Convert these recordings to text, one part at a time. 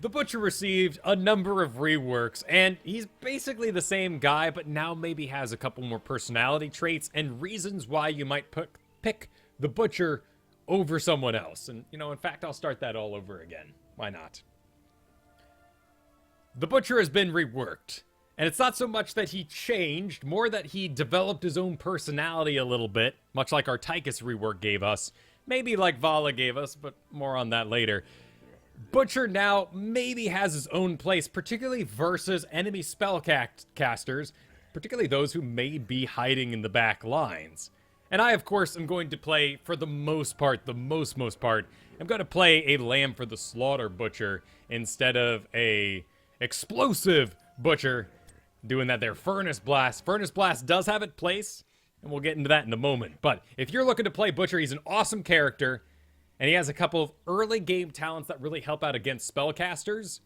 The Butcher received a number of reworks, and he's basically the same guy, but now maybe has a couple more personality traits and reasons why you might pick the Butcher over someone else. And, in fact, I'll start that all over again. Why not? The Butcher has been reworked, and it's not so much that he changed, more that he developed his own personality a little bit, much like our Tychus rework gave us, maybe like Vala gave us, but more on that later. Butcher now maybe has his own place, particularly versus enemy spellcasters, particularly those who may be hiding in the back lines. And I, of course, am going to play, for the most part, I'm going to play a Lamb for the Slaughter Butcher instead of a Explosive Butcher doing that there. Furnace Blast. Furnace Blast does have its place, and we'll get into that in a moment. But if you're looking to play Butcher, he's an awesome character. And he has a couple of early game talents that really help out against spellcasters.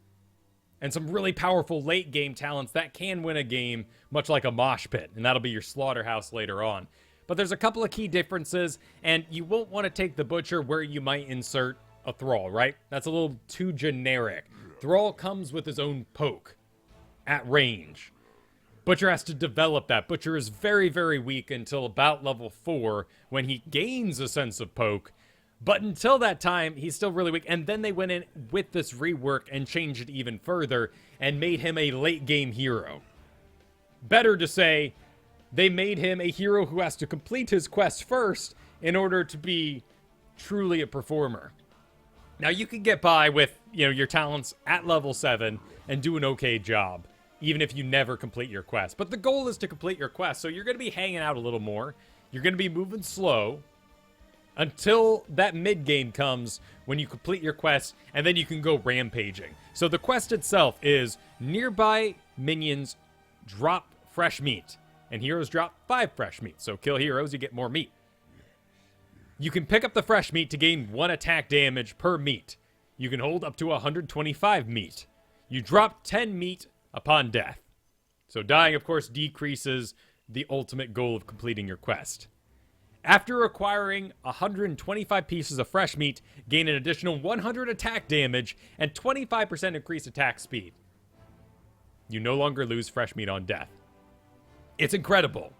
And some really powerful late game talents that can win a game, much like a mosh pit. And that'll be your slaughterhouse later on. But there's a couple of key differences, and you won't want to take the Butcher where you might insert a Thrall, right? That's a little too generic. Thrall comes with his own poke at range. Butcher has to develop that. Butcher is very, very weak until about level 4 when he gains a sense of poke. But until that time, he's still really weak. And then they went in with this rework and changed it even further and made him a late game hero. Better to say, they made him a hero who has to complete his quest first in order to be truly a performer. Now, you can get by with, your talents at level 7 and do an okay job, even if you never complete your quest. But the goal is to complete your quest, so you're going to be hanging out a little more. You're going to be moving slow until that mid-game comes when you complete your quest, and then you can go rampaging. So the quest itself is nearby minions drop fresh meat, and heroes drop 5 fresh meat. So kill heroes, you get more meat. You can pick up the fresh meat to gain 1 attack damage per meat. You can hold up to 125 meat. You drop 10 meat upon death. So dying, of course, decreases the ultimate goal of completing your quest. After acquiring 125 pieces of fresh meat, gain an additional 100 attack damage and 25% increased attack speed. You no longer lose fresh meat on death. It's incredible.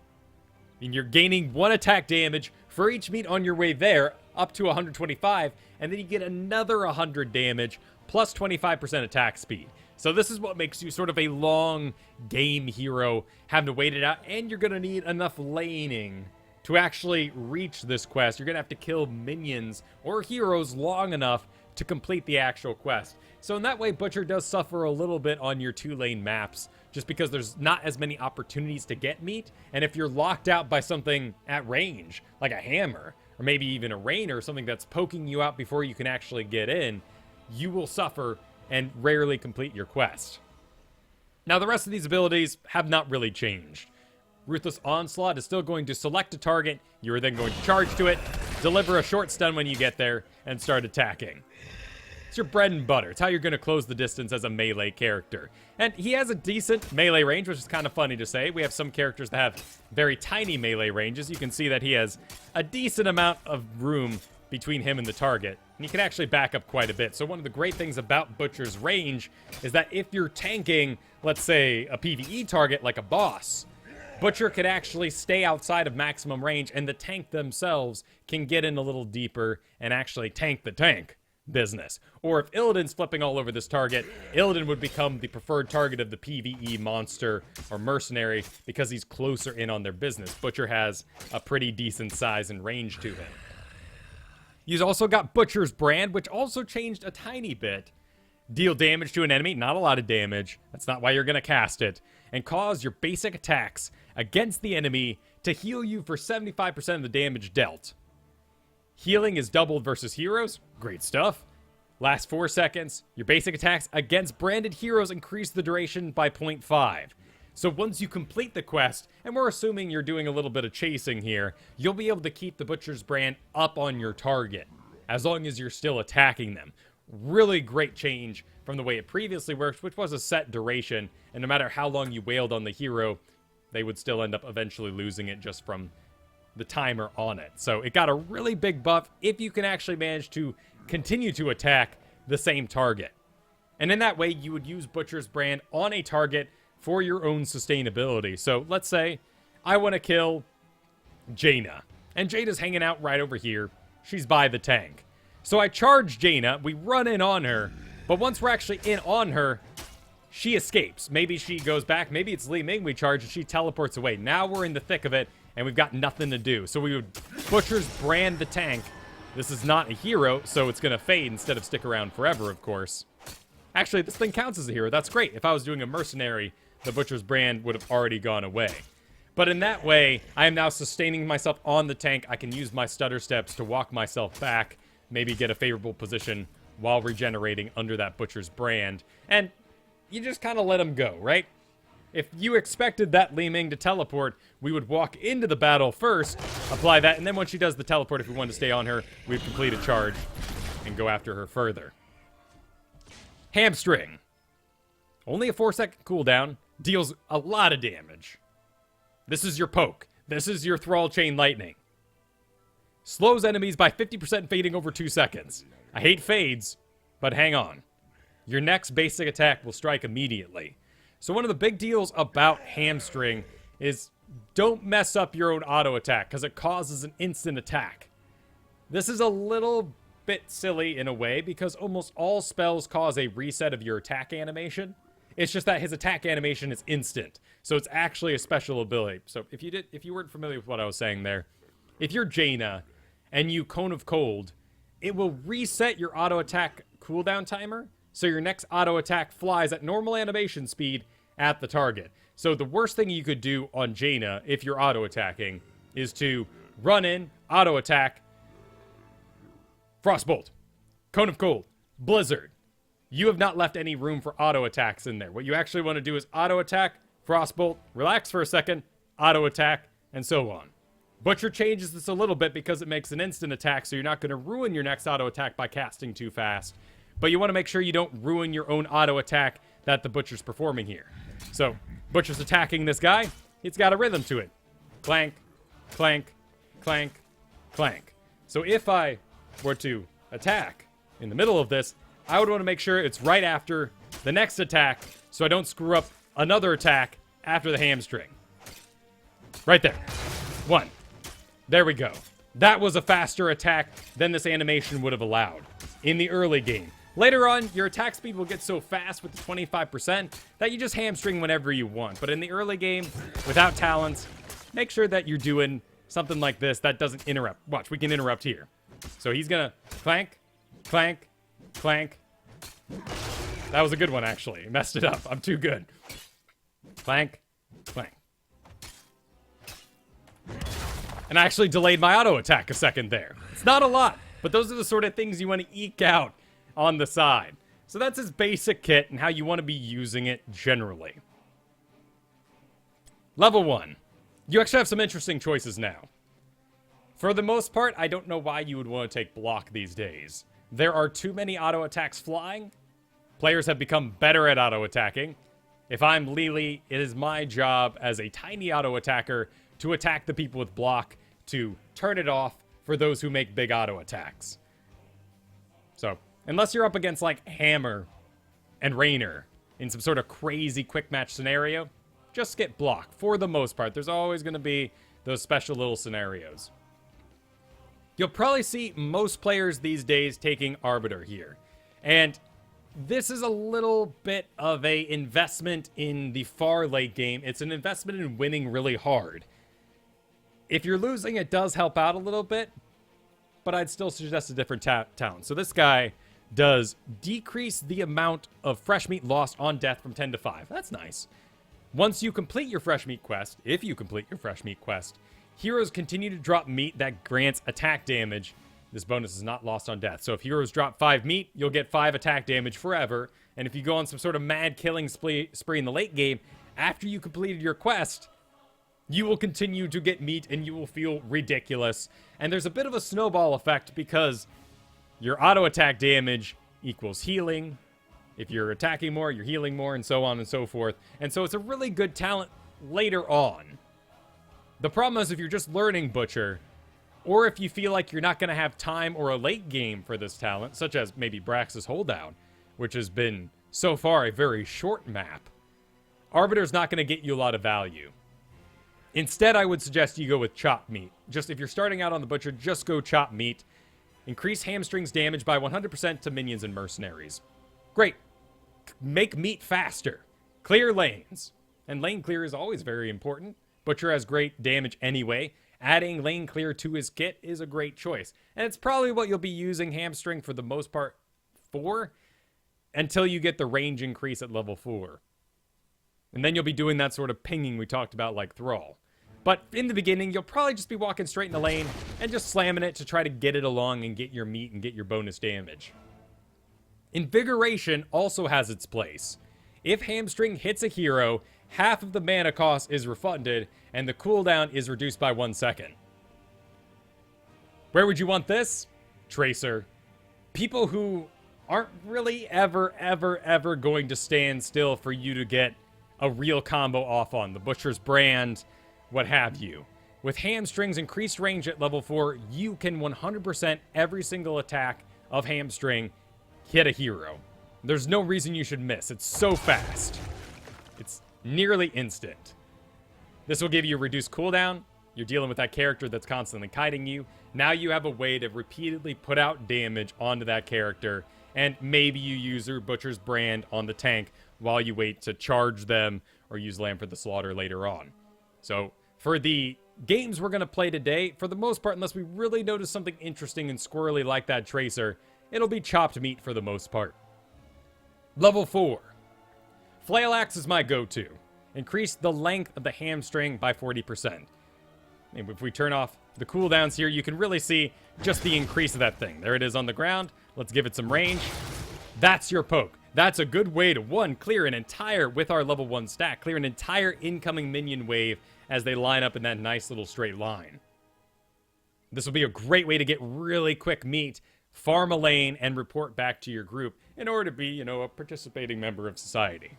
And you're gaining 1 attack damage for each meat on your way there, up to 125, and then you get another 100 damage plus 25% attack speed. So this is what makes you sort of a long game hero, having to wait it out, and you're going to need enough laning to actually reach this quest. You're going to have to kill minions or heroes long enough to complete the actual quest. So in that way, Butcher does suffer a little bit on your 2-lane maps, just because there's not as many opportunities to get meat. And if you're locked out by something at range, like a hammer, or maybe even a rain or something that's poking you out before you can actually get in, you will suffer and rarely complete your quest. Now, the rest of these abilities have not really changed. Ruthless Onslaught is still going to select a target. You are then going to charge to it, deliver a short stun when you get there, and start attacking. It's your bread and butter. It's how you're going to close the distance as a melee character. And he has a decent melee range, which is kind of funny to say. We have some characters that have very tiny melee ranges. You can see that he has a decent amount of room between him and the target. And he can actually back up quite a bit. So one of the great things about Butcher's range is that if you're tanking, let's say, a PvE target like a boss, Butcher could actually stay outside of maximum range, and the tank themselves can get in a little deeper and actually tank the tank business. Or if Illidan's flipping all over this target, Illidan would become the preferred target of the PvE monster or mercenary because he's closer in on their business. Butcher has a pretty decent size and range to him. You've also got Butcher's Brand, which also changed a tiny bit. Deal damage to an enemy, not a lot of damage. That's not why you're going to cast it. And cause your basic attacks against the enemy to heal you for 75% of the damage dealt. Healing is doubled versus heroes. Great stuff. Last 4 seconds. Your basic attacks against branded heroes increase the duration by 0.5. So once you complete the quest, and we're assuming you're doing a little bit of chasing here, you'll be able to keep the Butcher's Brand up on your target, as long as you're still attacking them. Really great change from the way it previously worked, which was a set duration, and no matter how long you wailed on the hero, they would still end up eventually losing it just from the timer on it. So it got a really big buff if you can actually manage to continue to attack the same target. And in that way, you would use Butcher's Brand on a target for your own sustainability. So let's say I want to kill Jaina. And Jaina's hanging out right over here. She's by the tank. So I charge Jaina. We run in on her. But once we're actually in on her, she escapes. Maybe she goes back. Maybe it's Li Ming we charge and she teleports away. Now we're in the thick of it and we've got nothing to do. So we would Butcher's Brand the tank. This is not a hero, so it's going to fade instead of stick around forever, of course. Actually, this thing counts as a hero. That's great. If I was doing a mercenary, the Butcher's Brand would have already gone away. But in that way, I am now sustaining myself on the tank. I can use my stutter steps to walk myself back, maybe get a favorable position while regenerating under that Butcher's Brand. And you just kind of let him go, right? If you expected that Li Ming to teleport, we would walk into the battle first, apply that, and then when she does the teleport, if we wanted to stay on her, we'd complete a charge and go after her further. Hamstring. Only a 4-second cooldown. Deals a lot of damage. This is your poke. This is your Thrall Chain Lightning. Slows enemies by 50% fading over 2 seconds. I hate fades, but hang on. Your next basic attack will strike immediately. So one of the big deals about Hamstring is don't mess up your own auto attack because it causes an instant attack. This is a little bit silly in a way because almost all spells cause a reset of your attack animation. It's just that his attack animation is instant. So it's actually a special ability. So if you weren't familiar with what I was saying there, if you're Jaina and you Cone of Cold, it will reset your auto attack cooldown timer. So your next auto attack flies at normal animation speed at the target. So the worst thing you could do on Jaina if you're auto attacking is to run in, auto attack, Frostbolt, Cone of Cold, Blizzard. You have not left any room for auto attacks in there. What you actually want to do is auto attack, Frostbolt, relax for a second, auto attack, and so on. Butcher changes this a little bit because it makes an instant attack, so you're not going to ruin your next auto attack by casting too fast. But you want to make sure you don't ruin your own auto attack that the Butcher's performing here. So, Butcher's attacking this guy. It's got a rhythm to it. Clank, clank, clank, clank. So if I were to attack in the middle of this, I would want to make sure it's right after the next attack so I don't screw up another attack after the hamstring. Right there. 1. There we go. That was a faster attack than this animation would have allowed in the early game. Later on, your attack speed will get so fast with the 25% that you just hamstring whenever you want. But in the early game, without talents, make sure that you're doing something like this that doesn't interrupt. Watch, we can interrupt here. So he's gonna clank, clank, clank. That was a good one, actually. Messed it up. I'm too good. Clank, clank. And I actually delayed my auto attack a second there. It's not a lot, but those are the sort of things you want to eke out on the side. So that's his basic kit and how you want to be using it generally. Level 1. You actually have some interesting choices now. For the most part, I don't know why you would want to take block these days. There are too many auto attacks flying. Players have become better at auto attacking. If I'm Lily, it is my job as a tiny auto attacker to attack the people with block, to turn it off for those who make big auto attacks. So, unless you're up against like Hammer and Raynor in some sort of crazy quick match scenario, just skip block for the most part. There's always going to be those special little scenarios. You'll probably see most players these days taking Arbiter here. And this is a little bit of a investment in the far late game. It's an investment in winning really hard. If you're losing, it does help out a little bit, but I'd still suggest a different talent. So this guy does decrease the amount of fresh meat lost on death from 10 to 5. That's nice. Once you complete your fresh meat quest, if you complete your fresh meat quest, heroes continue to drop meat that grants attack damage. This bonus is not lost on death. So if heroes drop 5 meat, you'll get 5 attack damage forever. And if you go on some sort of mad killing spree in the late game, after you completed your quest, you will continue to get meat and you will feel ridiculous. And there's a bit of a snowball effect because your auto attack damage equals healing. If you're attacking more, you're healing more, and so on and so forth. And so it's a really good talent later on. The problem is if you're just learning Butcher, or if you feel like you're not going to have time or a late game for this talent, such as maybe Brax's Holdout, which has been so far a very short map, Arbiter's not going to get you a lot of value. Instead, I would suggest you go with Chop Meat. Just if you're starting out on the Butcher, just go Chop Meat. Increase Hamstring's damage by 100% to minions and mercenaries. Great. Make meat faster. Clear lanes. And lane clear is always very important. Butcher has great damage anyway. Adding lane clear to his kit is a great choice. And it's probably what you'll be using Hamstring for the most part for until you get the range increase at level 4. And then you'll be doing that sort of pinging we talked about like Thrall. But in the beginning, you'll probably just be walking straight in the lane and just slamming it to try to get it along and get your meat and get your bonus damage. Invigoration also has its place. If Hamstring hits a hero, half of the mana cost is refunded and the cooldown is reduced by 1 second. Where would you want this? Tracer. People who aren't really ever going to stand still for you to get a real combo off on. The Butcher's Brand, what have you. With Hamstring's increased range at level 4, you can 100% every single attack of Hamstring hit a hero. There's no reason you should miss. It's so fast. It's nearly instant. This will give you a reduced cooldown. You're dealing with that character that's constantly kiting you. Now you have a way to repeatedly put out damage onto that character, and maybe you use your Butcher's Brand on the tank while you wait to charge them or use Lamb for the Slaughter later on. So for the games we're going to play today, for the most part, unless we really notice something interesting and squirrely like that Tracer, it'll be chopped meat for the most part. Level 4. Flail Axe is my go-to. Increase the length of the Hamstring by 40%. And if we turn off the cooldowns here, you can really see just the increase of that thing. There it is on the ground. Let's give it some range. That's your poke. That's a good way to, one, clear an entire, with our level 1 stack, clear an entire incoming minion wave as they line up in that nice little straight line. This will be a great way to get really quick meat, farm a lane, and report back to your group in order to be, a participating member of society.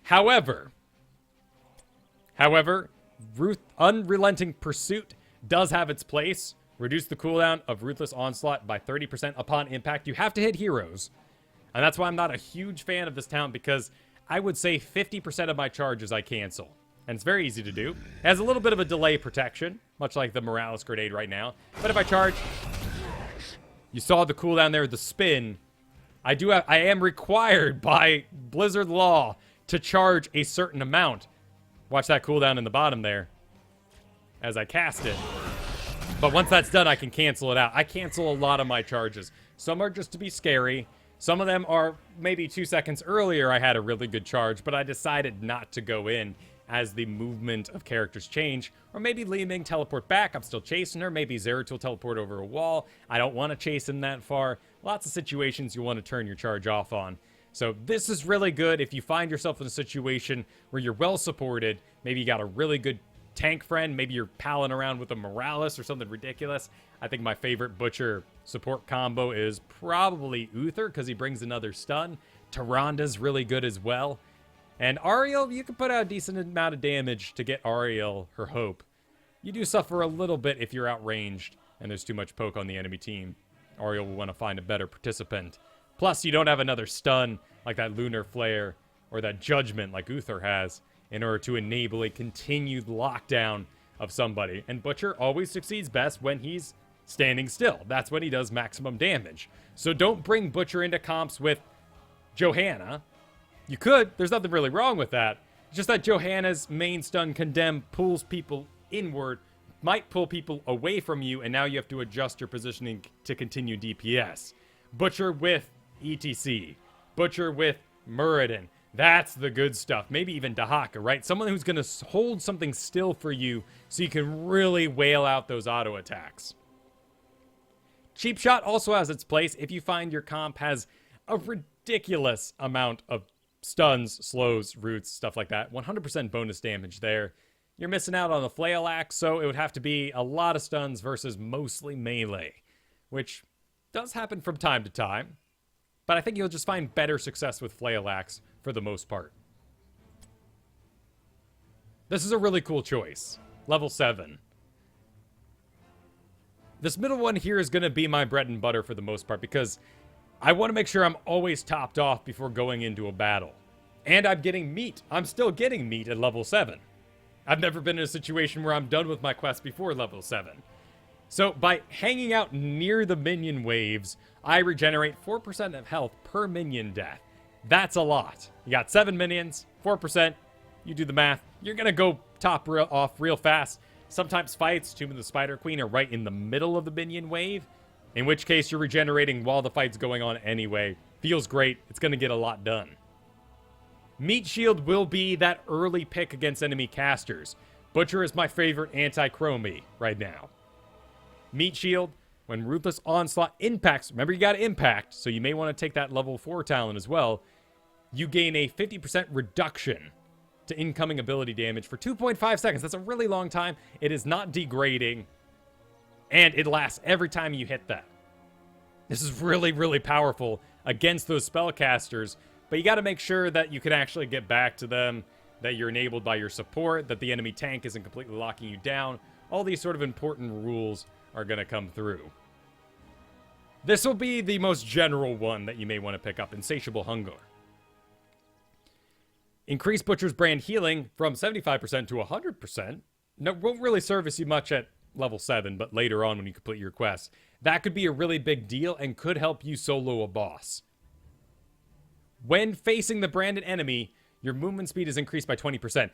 However, Unrelenting Pursuit does have its place. Reduce the cooldown of Ruthless Onslaught by 30% upon impact. You have to hit heroes. And that's why I'm not a huge fan of this talent, because I would say 50% of my charges I cancel. And it's very easy to do. It has a little bit of a delay protection, much like the Morales Grenade right now. But if I charge, you saw the cooldown there, the spin. I am required by Blizzard law to charge a certain amount. Watch that cooldown in the bottom there as I cast it. But once that's done, I can cancel it out. I cancel a lot of my charges. Some are just to be scary. Some of them are maybe 2 seconds earlier I had a really good charge, but I decided not to go in as the movement of characters change. Or maybe Li Ming teleport back. I'm still chasing her. Maybe Zeratul will teleport over a wall. I don't want to chase him that far. Lots of situations you want to turn your charge off on. So this is really good if you find yourself in a situation where you're well supported. Maybe you got a really good tank friend. Maybe you're palling around with a Morales or something ridiculous. I think my favorite Butcher support combo is probably Uther, because he brings another stun. Tyranda's really good as well. And Ariel, you can put out a decent amount of damage to get Ariel her hope. You do suffer a little bit if you're outranged and there's too much poke on the enemy team. Ariel will want to find a better participant. Plus, you don't have another stun like that Lunar Flare or that Judgment like Uther has in order to enable a continued lockdown of somebody. And Butcher always succeeds best when he's standing still. That's when he does maximum damage. So don't bring Butcher into comps with Johanna. You could. There's nothing really wrong with that. It's just that Johanna's main stun Condemn pulls people inward, might pull people away from you, and now you have to adjust your positioning to continue DPS. Butcher with ETC. Butcher with Muradin. That's the good stuff. Maybe even Dahaka, right? Someone who's going to hold something still for you so you can really wail out those auto attacks. Cheap Shot also has its place if you find your comp has a ridiculous amount of stuns, slows, roots, stuff like that. 100% bonus damage there. You're missing out on the Flail Axe, so it would have to be a lot of stuns versus mostly melee, which does happen from time to time. But I think you'll just find better success with Flail Axe for the most part. This is a really cool choice. Level 7. This middle one here is going to be my bread and butter for the most part, because I want to make sure I'm always topped off before going into a battle. And I'm getting meat. I'm still getting meat at level 7. I've never been in a situation where I'm done with my quest before level 7. So by hanging out near the minion waves, I regenerate 4% of health per minion death. That's a lot. You got 7 minions, 4%. You do the math. You're going to go top off real fast. Sometimes fights, Tomb of the Spider Queen, are right in the middle of the minion wave, in which case you're regenerating while the fight's going on anyway. Feels great. It's going to get a lot done. Meat Shield will be that early pick against enemy casters. Butcher is my favorite anti-chromie right now. Meat Shield, when Ruthless Onslaught impacts, remember you got to impact, so you may want to take that level 4 talent as well. You gain a 50% reduction to incoming ability damage for 2.5 seconds. That's a really long time. It is not degrading, and it lasts every time you hit that. This is really, really powerful against those spellcasters, but you got to make sure that you can actually get back to them, that you're enabled by your support, that the enemy tank isn't completely locking you down. All these sort of important rules are going to come through. This will be the most general one that you may want to pick up, Insatiable Hunger. Increase Butcher's Brand healing from 75% to 100%. No, won't really service you much at level 7, but later on when you complete your quest. That could be a really big deal and could help you solo a boss. When facing the branded enemy, your movement speed is increased by 20%.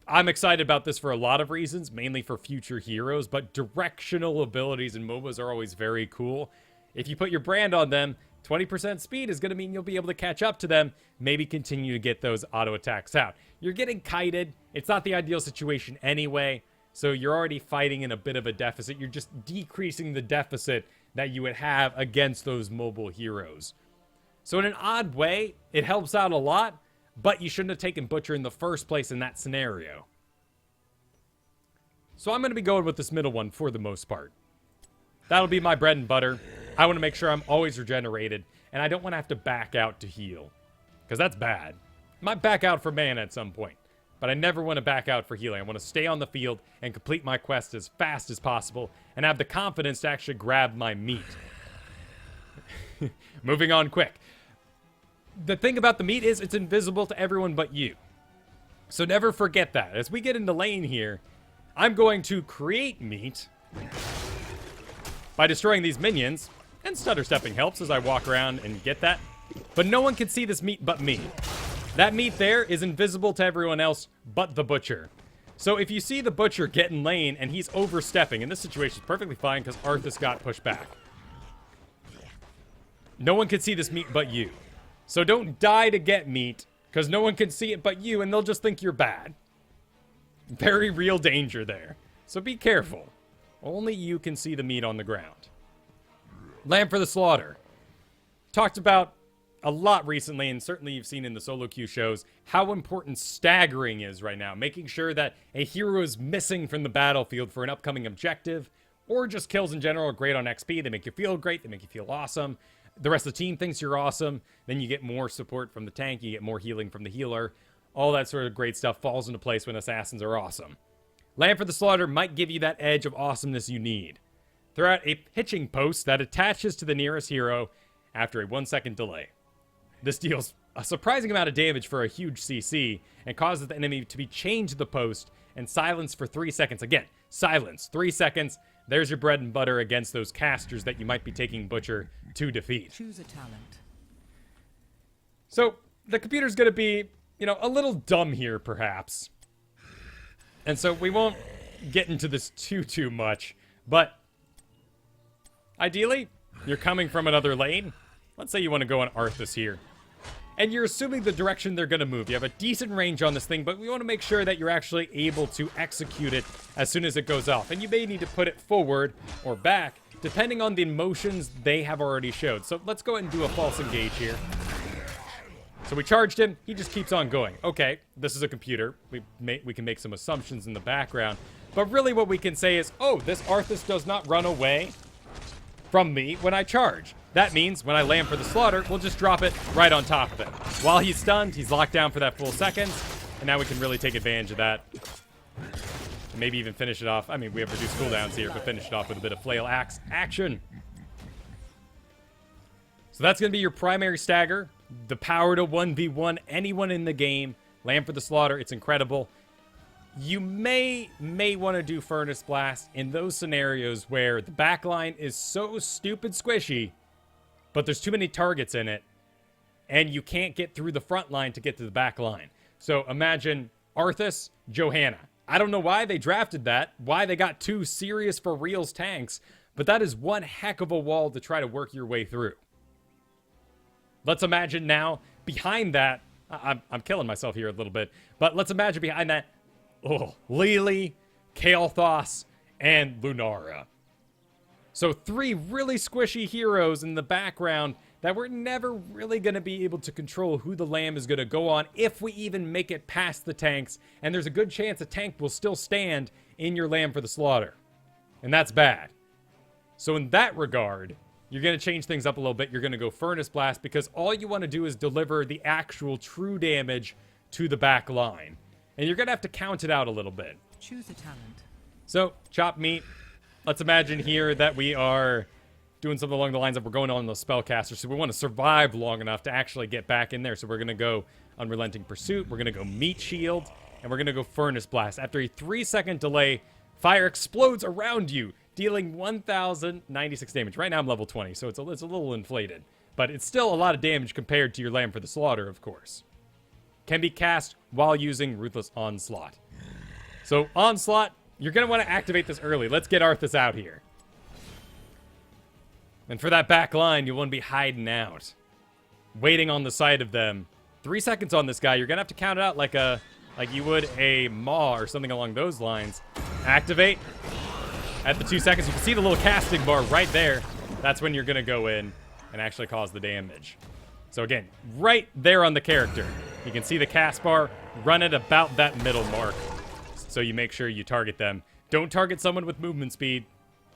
I'm excited about this for a lot of reasons, mainly for future heroes, but directional abilities in MOBAs are always very cool. If you put your brand on them, 20% speed is going to mean you'll be able to catch up to them, maybe continue to get those auto attacks out. You're getting kited. It's not the ideal situation anyway, so you're already fighting in a bit of a deficit. You're just decreasing the deficit that you would have against those mobile heroes. So in an odd way, it helps out a lot, but you shouldn't have taken Butcher in the first place in that scenario. So I'm going to be going with this middle one for the most part. That'll be my bread and butter. I want to make sure I'm always regenerated, and I don't want to have to back out to heal, because that's bad. I might back out for mana at some point, but I never want to back out for healing. I want to stay on the field and complete my quest as fast as possible, and have the confidence to actually grab my meat. Moving on quick. The thing about the meat is it's invisible to everyone but you. So never forget that. As we get into lane here, I'm going to create meat by destroying these minions, and stutter stepping helps as I walk around and get that. But no one can see this meat but me. That meat there is invisible to everyone else but the Butcher. So if you see the Butcher get in lane and he's overstepping, and this situation is perfectly fine because Arthas got pushed back. No one can see this meat but you. So don't die to get meat, because no one can see it but you, and they'll just think you're bad. Very real danger there. So be careful. Only you can see the meat on the ground. Lamb for the Slaughter. Talked about a lot recently, and certainly you've seen in the solo queue shows, how important staggering is right now. Making sure that a hero is missing from the battlefield for an upcoming objective, or just kills in general are great on XP. They make you feel great. They make you feel awesome. The rest of the team thinks you're awesome. Then you get more support from the tank. You get more healing from the healer. All that sort of great stuff falls into place when assassins are awesome. Lamb for the Slaughter might give you that edge of awesomeness you need. Throw out a pitching post that attaches to the nearest hero after a 1-second delay. This deals a surprising amount of damage for a huge CC and causes the enemy to be chained to the post and silenced for 3 seconds. Again, silence. 3 seconds. There's your bread and butter against those casters that you might be taking Butcher to defeat. Choose a talent. So the computer's going to be, a little dumb here, perhaps. And so we won't get into this too much. But ideally, you're coming from another lane. Let's say you want to go on Arthas here. And you're assuming the direction they're going to move. You have a decent range on this thing, but we want to make sure that you're actually able to execute it as soon as it goes off. And you may need to put it forward or back, depending on the motions they have already showed. So let's go ahead and do a false engage here. So we charged him. He just keeps on going. Okay, this is a computer. We can make some assumptions in the background. But really what we can say is, oh, this Arthas does not run away from me when I charge. That means when I Lamb for the Slaughter, we'll just drop it right on top of him. While he's stunned, he's locked down for that full second, and now we can really take advantage of that. Maybe even finish it off. I mean, we have reduced cooldowns here, but finish it off with a bit of flail axe action. So that's going to be your primary stagger. The power to 1v1 anyone in the game. Lamb for the Slaughter, it's incredible. You may want to do Furnace Blast in those scenarios where the backline is so stupid squishy, but there's too many targets in it, and you can't get through the front line to get to the back line. So imagine Arthas, Johanna. I don't know why they drafted that, why they got two serious for reals tanks, but that is one heck of a wall to try to work your way through. Let's imagine now, behind that, I'm killing myself here a little bit, but let's imagine behind that, Lily, Kael'thas, and Lunara. So 3 really squishy heroes in the background that we're never really going to be able to control who the Lamb is going to go on if we even make it past the tanks, and there's a good chance a tank will still stand in your Lamb for the Slaughter. And that's bad. So in that regard, you're going to change things up a little bit. You're going to go Furnace Blast because all you want to do is deliver the actual true damage to the back line. And you're going to have to count it out a little bit. Choose a talent. So, chop meat. Let's imagine here that we are doing something along the lines of we're going on the spellcaster. So we want to survive long enough to actually get back in there. So we're going to go Unrelenting Pursuit. We're going to go Meat Shield. And we're going to go Furnace Blast. After a 3-second delay, fire explodes around you, dealing 1,096 damage. Right now I'm level 20, so it's a little inflated. But it's still a lot of damage compared to your Lamb for the Slaughter, of course. Can be cast while using Ruthless Onslaught. So, Onslaught, you're going to want to activate this early. Let's get Arthas out here. And for that back line, you'll want to be hiding out. Waiting on the side of them. 3 seconds on this guy. You're going to have to count it out like you would a Maw or something along those lines. Activate. At the 2 seconds, you can see the little casting bar right there. That's when you're going to go in and actually cause the damage. So again, right there on the character. You can see the cast bar. Run it about that middle mark. So you make sure you target them. Don't target someone with movement speed.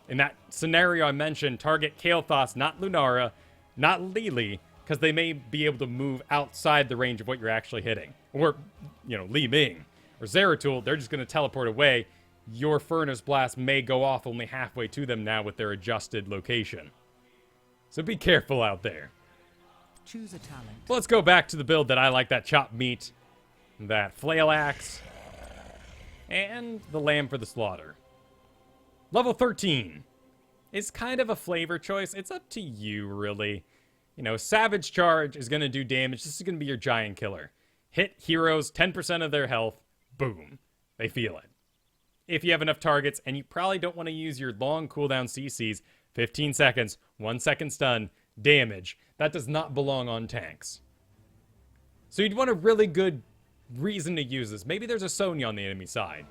In that scenario I mentioned, target Kael'thas, not Lunara, not Lily, because they may be able to move outside the range of what you're actually hitting. Or, Li Ming or Zeratul, they're just going to teleport away. Your Furnace Blast may go off only halfway to them now with their adjusted location. So be careful out there. Choose a talent. Let's go back to the build that I like, that chopped meat, that flail axe, and the Lamb for the Slaughter. Level 13 is kind of a flavor choice. It's up to you, really. Savage Charge is going to do damage. This is going to be your giant killer. Hit heroes, 10% of their health. Boom. They feel it. If you have enough targets, and you probably don't want to use your long cooldown CCs, 15 seconds, 1 second stun, damage. That does not belong on tanks. So you'd want a really good reason to use this. Maybe there's a Sonya on the enemy side.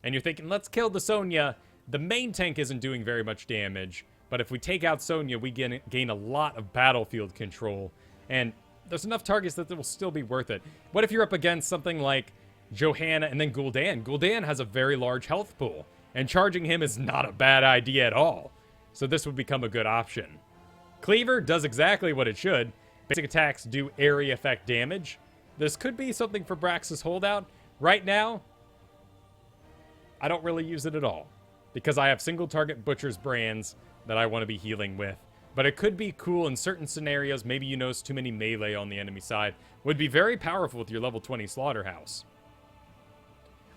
And you're thinking, let's kill the Sonya. The main tank isn't doing very much damage. But if we take out Sonya, we gain a lot of battlefield control. And there's enough targets that it will still be worth it. What if you're up against something like Johanna and then Gul'dan? Gul'dan has a very large health pool. And charging him is not a bad idea at all. So this would become a good option. Cleaver does exactly what it should. Basic attacks do area effect damage. This could be something for Brax's holdout. Right now, I don't really use it at all. Because I have single target Butcher's brands that I want to be healing with. But it could be cool in certain scenarios. Maybe you notice too many melee on the enemy side. Would be very powerful with your level 20 Slaughterhouse.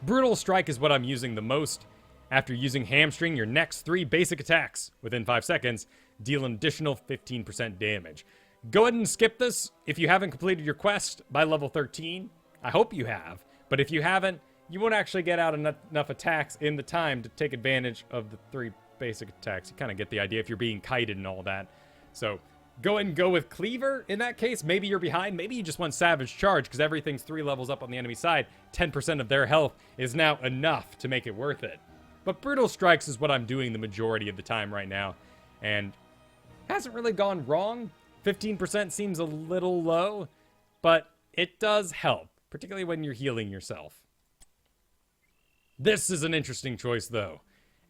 Brutal Strike is what I'm using the most. After using Hamstring, your next 3 basic attacks within 5 seconds deal an additional 15% damage. Go ahead and skip this if you haven't completed your quest by level 13. I hope you have. But if you haven't, you won't actually get out enough attacks in the time to take advantage of the 3 basic attacks. You kind of get the idea if you're being kited and all that. So go ahead and go with Cleaver in that case. Maybe you're behind. Maybe you just want Savage Charge because everything's 3 levels up on the enemy side. 10% of their health is now enough to make it worth it. But Brutal Strikes is what I'm doing the majority of the time right now. And hasn't really gone wrong. 15% seems a little low, but it does help, particularly when you're healing yourself. This is an interesting choice, though.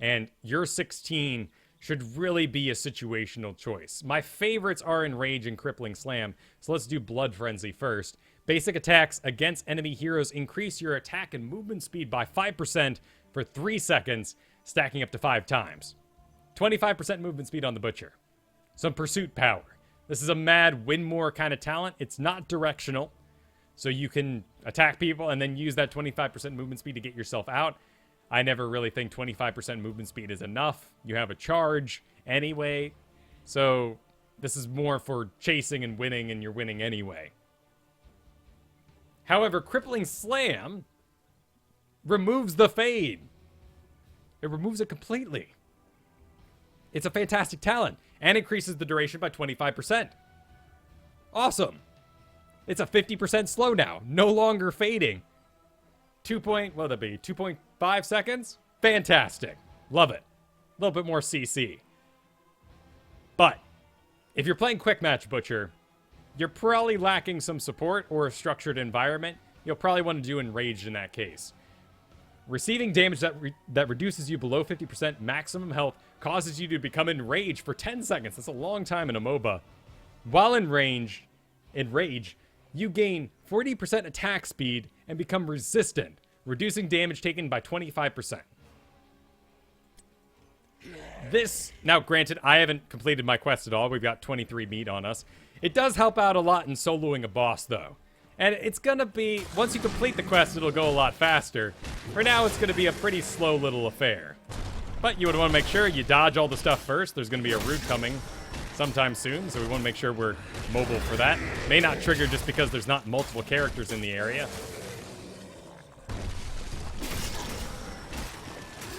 And your 16 should really be a situational choice. My favorites are Enrage and Crippling Slam, so let's do Blood Frenzy first. Basic attacks against enemy heroes increase your attack and movement speed by 5% for 3 seconds, stacking up to 5 times. 25% movement speed on the Butcher. Some Pursuit power. This is a mad win more kind of talent. It's not directional. So you can attack people and then use that 25% movement speed to get yourself out. I never really think 25% movement speed is enough. You have a charge anyway. So this is more for chasing and winning, and you're winning anyway. However, Crippling Slam removes the fade. It removes it completely. It's a fantastic talent and increases the duration by 25%. Awesome. It's a 50% slow now, no longer fading. 2.5 seconds? Fantastic. Love it. A little bit more CC. But if you're playing Quick Match Butcher, you're probably lacking some support or a structured environment. You'll probably want to do Enraged in that case. Receiving damage that reduces you below 50% maximum health causes you to become enraged for 10 seconds. That's a long time in a MOBA. While in rage, you gain 40% attack speed and become resistant, reducing damage taken by 25%. This, now granted, I haven't completed my quest at all. We've got 23 meat on us. It does help out a lot in soloing a boss, though. And it's gonna be, once you complete the quest, it'll go a lot faster. For now, it's gonna be a pretty slow little affair. But you would want to make sure you dodge all the stuff first. There's gonna be a route coming sometime soon, so we want to make sure we're mobile for that. May not trigger just because there's not multiple characters in the area.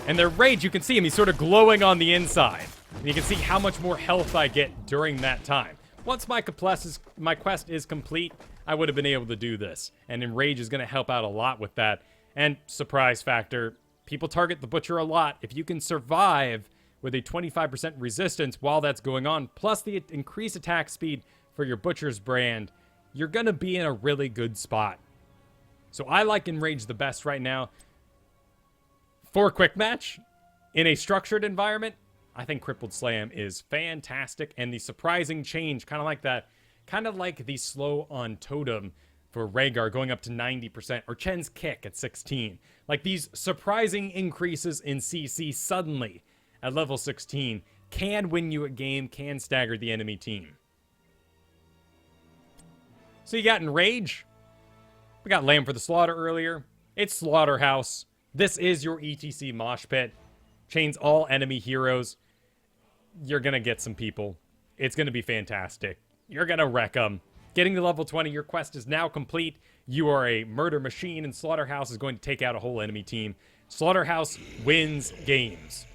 And their rage, you can see him, he's sort of glowing on the inside. And you can see how much more health I get during that time. Once my quest is complete, I would have been able to do this. And Enrage is going to help out a lot with that. And surprise factor, people target the Butcher a lot. If you can survive with a 25% resistance while that's going on, plus the increased attack speed for your Butcher's brand, you're going to be in a really good spot. So I like Enrage the best right now. For a quick match, in a structured environment, I think Crippled Slam is fantastic. And the surprising change, kind of like that, kind of like the slow on Totem for Rhaegar going up to 90%, or Chen's Kick at 16. Like these surprising increases in CC suddenly at level 16 can win you a game, can stagger the enemy team. So you got Enrage. We got Lamb for the Slaughter earlier. It's Slaughterhouse. This is your ETC mosh pit. Chains all enemy heroes. You're going to get some people. It's going to be fantastic. You're going to wreck them. Getting to level 20, your quest is now complete. You are a murder machine, and Slaughterhouse is going to take out a whole enemy team. Slaughterhouse wins games.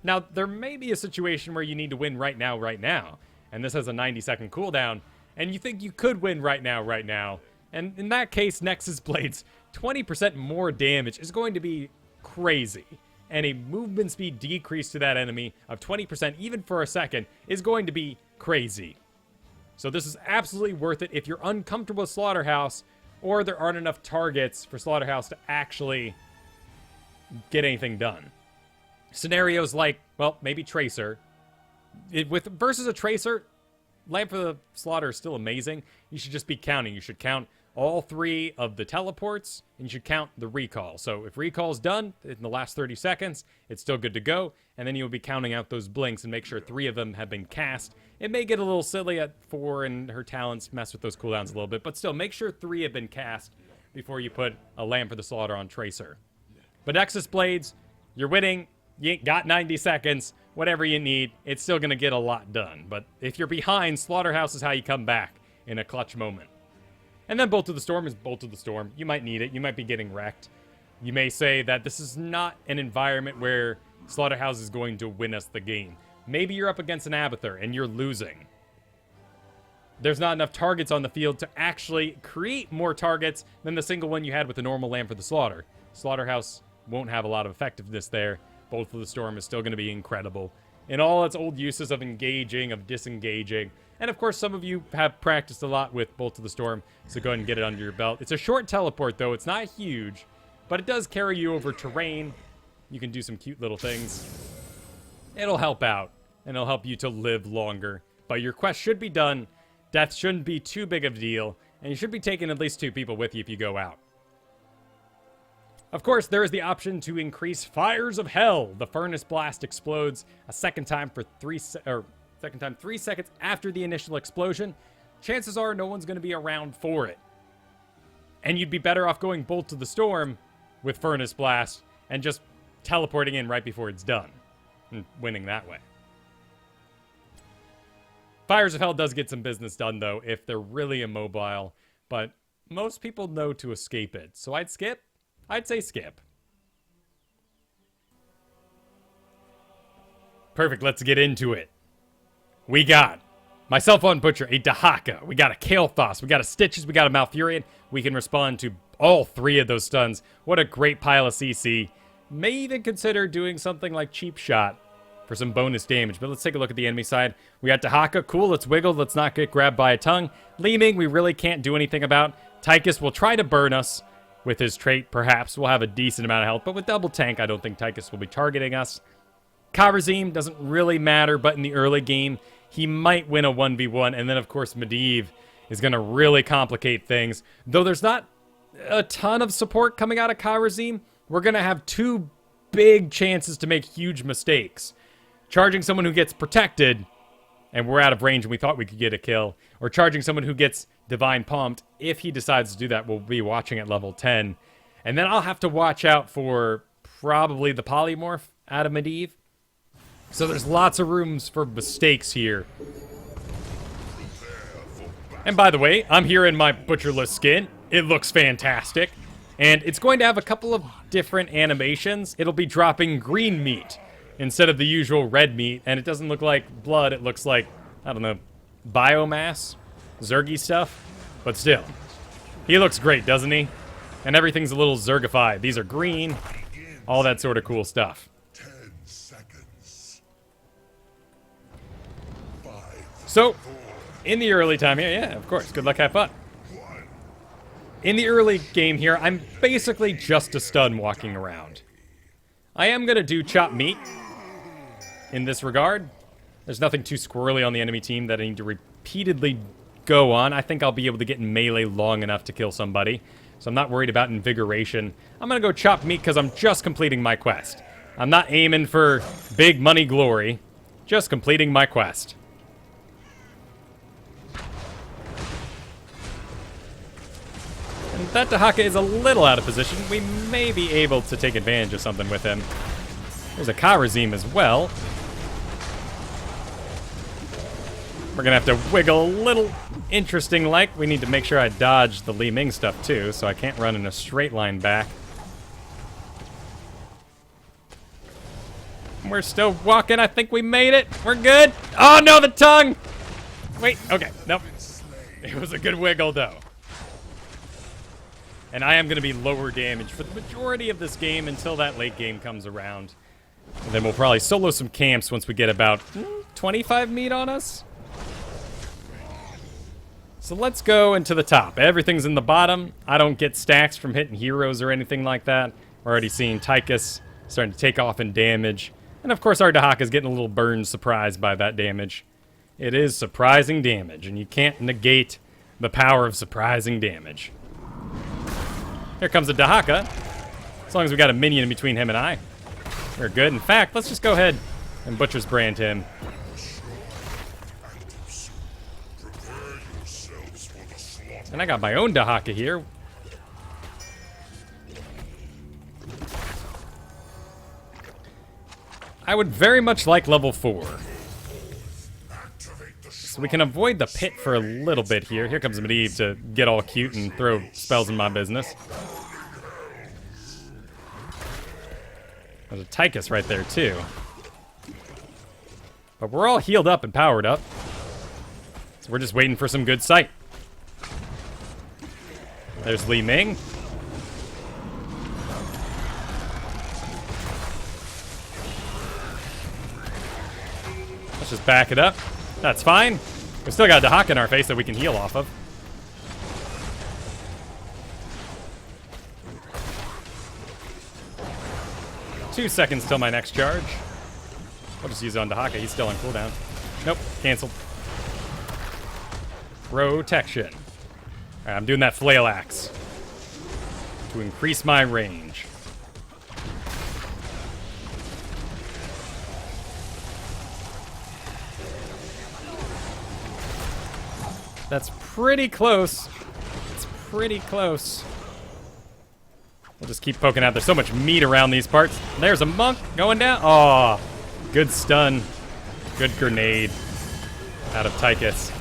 Now, there may be a situation where you need to win right now. And this has a 90-second cooldown. And you think you could win right now. And in that case, Nexus Blade's 20% more damage is going to be crazy. And a movement speed decrease to that enemy of 20%, even for a second, is going to be crazy. So this is absolutely worth it if you're uncomfortable with Slaughterhouse, or there aren't enough targets for Slaughterhouse to actually get anything done. Scenarios like, well, maybe Tracer. Versus a Tracer, Lamp for the Slaughter is still amazing. You should just be counting. You should count all 3 of the teleports, and you should count the recall. So if recall is done in the last 30 seconds, it's still good to go, and then you'll be counting out those blinks and make sure 3 of them have been cast. It may get a little silly at 4, and her talents mess with those cooldowns a little bit, but still, make sure 3 have been cast before you put a Lamb for the Slaughter on Tracer. But Nexus Blades, you're winning, you got 90 seconds, whatever you need, it's still going to get a lot done. But if you're behind, Slaughterhouse is how you come back in a clutch moment. And then Bolt of the Storm is Bolt of the Storm. You might need it. You might be getting wrecked. You may say that this is not an environment where Slaughterhouse is going to win us the game. Maybe you're up against an Abathur and you're losing. There's not enough targets on the field to actually create more targets than the single one you had with the normal Lamb for the Slaughter. Slaughterhouse won't have a lot of effectiveness there. Bolt of the Storm is still going to be incredible in all its old uses of engaging, of disengaging. And of course, some of you have practiced a lot with Bolt of the Storm, so go ahead and get it under your belt. It's a short teleport, though. It's not huge, but it does carry you over terrain. You can do some cute little things. It'll help out, and it'll help you to live longer. But your quest should be done. Death shouldn't be too big of a deal, and you should be taking at least 2 people with you if you go out. Of course, there is the option to increase Fires of Hell. The Furnace Blast explodes a second time for Second time, 3 seconds after the initial explosion. Chances are no one's going to be around for it. And you'd be better off going Bolt to the Storm with Furnace Blast and just teleporting in right before it's done. And winning that way. Fires of Hell does get some business done, though, if they're really immobile. But most people know to escape it. So I'd skip. I'd say skip. Perfect, let's get into it. We got myself on Butcher, a Dahaka. We got a Kael'thas. We got a Stitches. We got a Malfurion. We can respond to all 3 of those stuns. What a great pile of CC. May even consider doing something like Cheap Shot for some bonus damage. But let's take a look at the enemy side. We got Dahaka. Cool, let's wiggle. Let's not get grabbed by a tongue. Li Ming, we really can't do anything about. Tychus will try to burn us with his trait, perhaps. We'll have a decent amount of health. But with double tank, I don't think Tychus will be targeting us. Kharazim doesn't really matter, but in the early game, he might win a 1v1. And then, of course, Medivh is going to really complicate things. Though there's not a ton of support coming out of Kharazim, we're going to have 2 big chances to make huge mistakes. Charging someone who gets protected, and we're out of range and we thought we could get a kill. Or charging someone who gets Divine Pumped. If he decides to do that, we'll be watching at level 10. And then I'll have to watch out for probably the Polymorph out of Medivh. So there's lots of rooms for mistakes here. And by the way, I'm here in my Butcherless skin. It looks fantastic. And it's going to have a couple of different animations. It'll be dropping green meat instead of the usual red meat. And it doesn't look like blood. It looks like, I don't know, biomass? Zergy stuff? But still. He looks great, doesn't he? And everything's a little Zergified. These are green. All that sort of cool stuff. So, in the early time here, yeah, of course, good luck, have fun. In the early game here, I'm basically just a stun walking around. I am going to do chop meat in this regard. There's nothing too squirrely on the enemy team that I need to repeatedly go on. I think I'll be able to get in melee long enough to kill somebody. So I'm not worried about invigoration. I'm going to go chop meat because I'm just completing my quest. I'm not aiming for big money glory, just completing my quest. And that Dahaka is a little out of position. We may be able to take advantage of something with him. There's a Kharazim as well. We're going to have to wiggle a little interesting like. We need to make sure I dodge the Li Ming stuff too, so I can't run in a straight line back. We're still walking. I think we made it. We're good. Oh no, the tongue! Wait, okay, nope. It was a good wiggle though. And I am going to be lower damage for the majority of this game until that late game comes around. And then we'll probably solo some camps once we get about 25 meat on us. So let's go into the top. Everything's in the bottom. I don't get stacks from hitting heroes or anything like that. We're already seeing Tychus starting to take off in damage. And of course our Dahaka is getting a little burned surprised by that damage. It is surprising damage, and you can't negate the power of surprising damage. Here comes the Dahaka. As long as we got a minion in between him and I, we're good. In fact, let's just go ahead and Butcher's Brand him. And I got my own Dahaka here. I would very much like level 4. So we can avoid the pit for a little bit here. Here comes Medivh to get all cute and throw spells in my business. There's a Tychus right there too. But we're all healed up and powered up. So we're just waiting for some good sight. There's Li Ming. Let's just back it up. That's fine. We still got a Dahaka in our face that we can heal off of. Two seconds till my next charge. I'll just use it on Dahaka. He's still on cooldown. Nope, canceled. Protection. Alright, I'm doing that flail axe to increase my range. That's pretty close. It's pretty close. We'll just keep poking out. There's so much meat around these parts. There's a monk going down. Oh, good stun. Good grenade out of Tychus.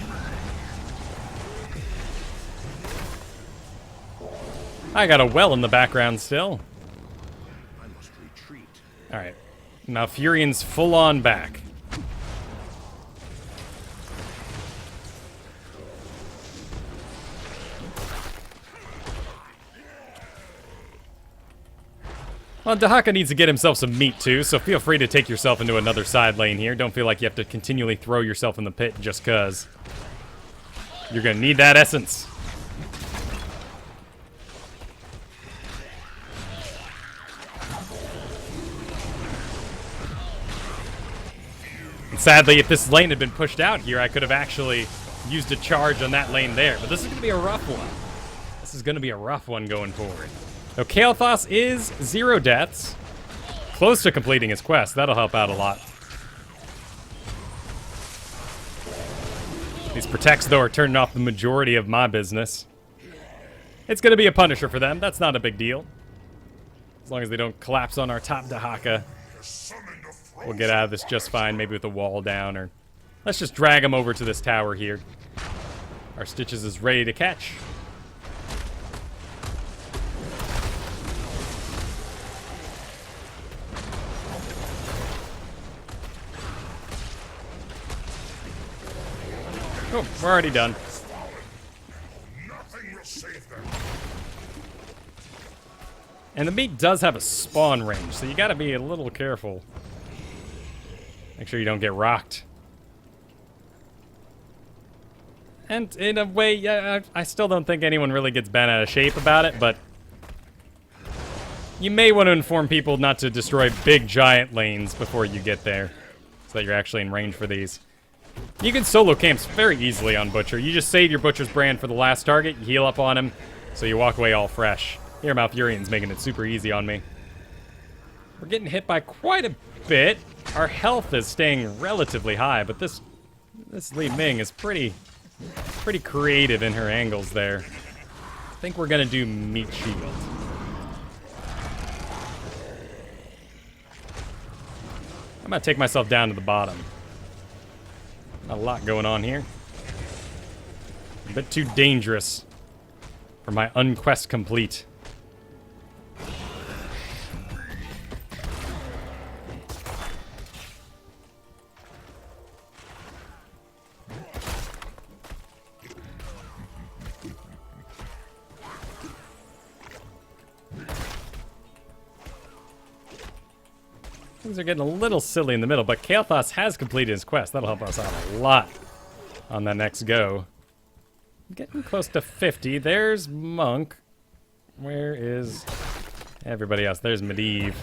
I got a well in the background still. I must retreat. All right. Now Furion's full on back. Well, Dahaka needs to get himself some meat too, so feel free to take yourself into another side lane here. Don't feel like you have to continually throw yourself in the pit just cuz. You're gonna need that essence. And sadly, if this lane had been pushed out here, I could have actually used a charge on that lane there. But this is gonna be a rough one. This is gonna be a rough one going forward. So Kael'thas is 0 deaths. Close to completing his quest. That'll help out a lot. These protects, though, are turning off the majority of my business. It's going to be a Punisher for them. That's not a big deal. As long as they don't collapse on our top Dahaka, we'll get out of this just fine. Maybe with a wall down, or let's just drag him over to this tower here. Our Stitches is ready to catch. Oh, we're already done. Nothing will save them. And the meat does have a spawn range, so you gotta be a little careful. Make sure you don't get rocked. And in a way, yeah, I still don't think anyone really gets bent out of shape about it, but you may want to inform people not to destroy big giant lanes before you get there, so that you're actually in range for these. You can solo camps very easily on Butcher. You just save your Butcher's brand for the last target, you heal up on him, so you walk away all fresh. Here, Malfurion's making it super easy on me. We're getting hit by quite a bit. Our health is staying relatively high, but this Li Ming is pretty creative in her angles there. I think we're gonna do Meat Shield. I'm gonna take myself down to the bottom. Not a lot going on here. A bit too dangerous for my unquest complete. Things are getting a little silly in the middle, but Kael'thas has completed his quest. That'll help us out a lot on the next go. Getting close to 50. There's Monk. Where is everybody else? There's Medivh.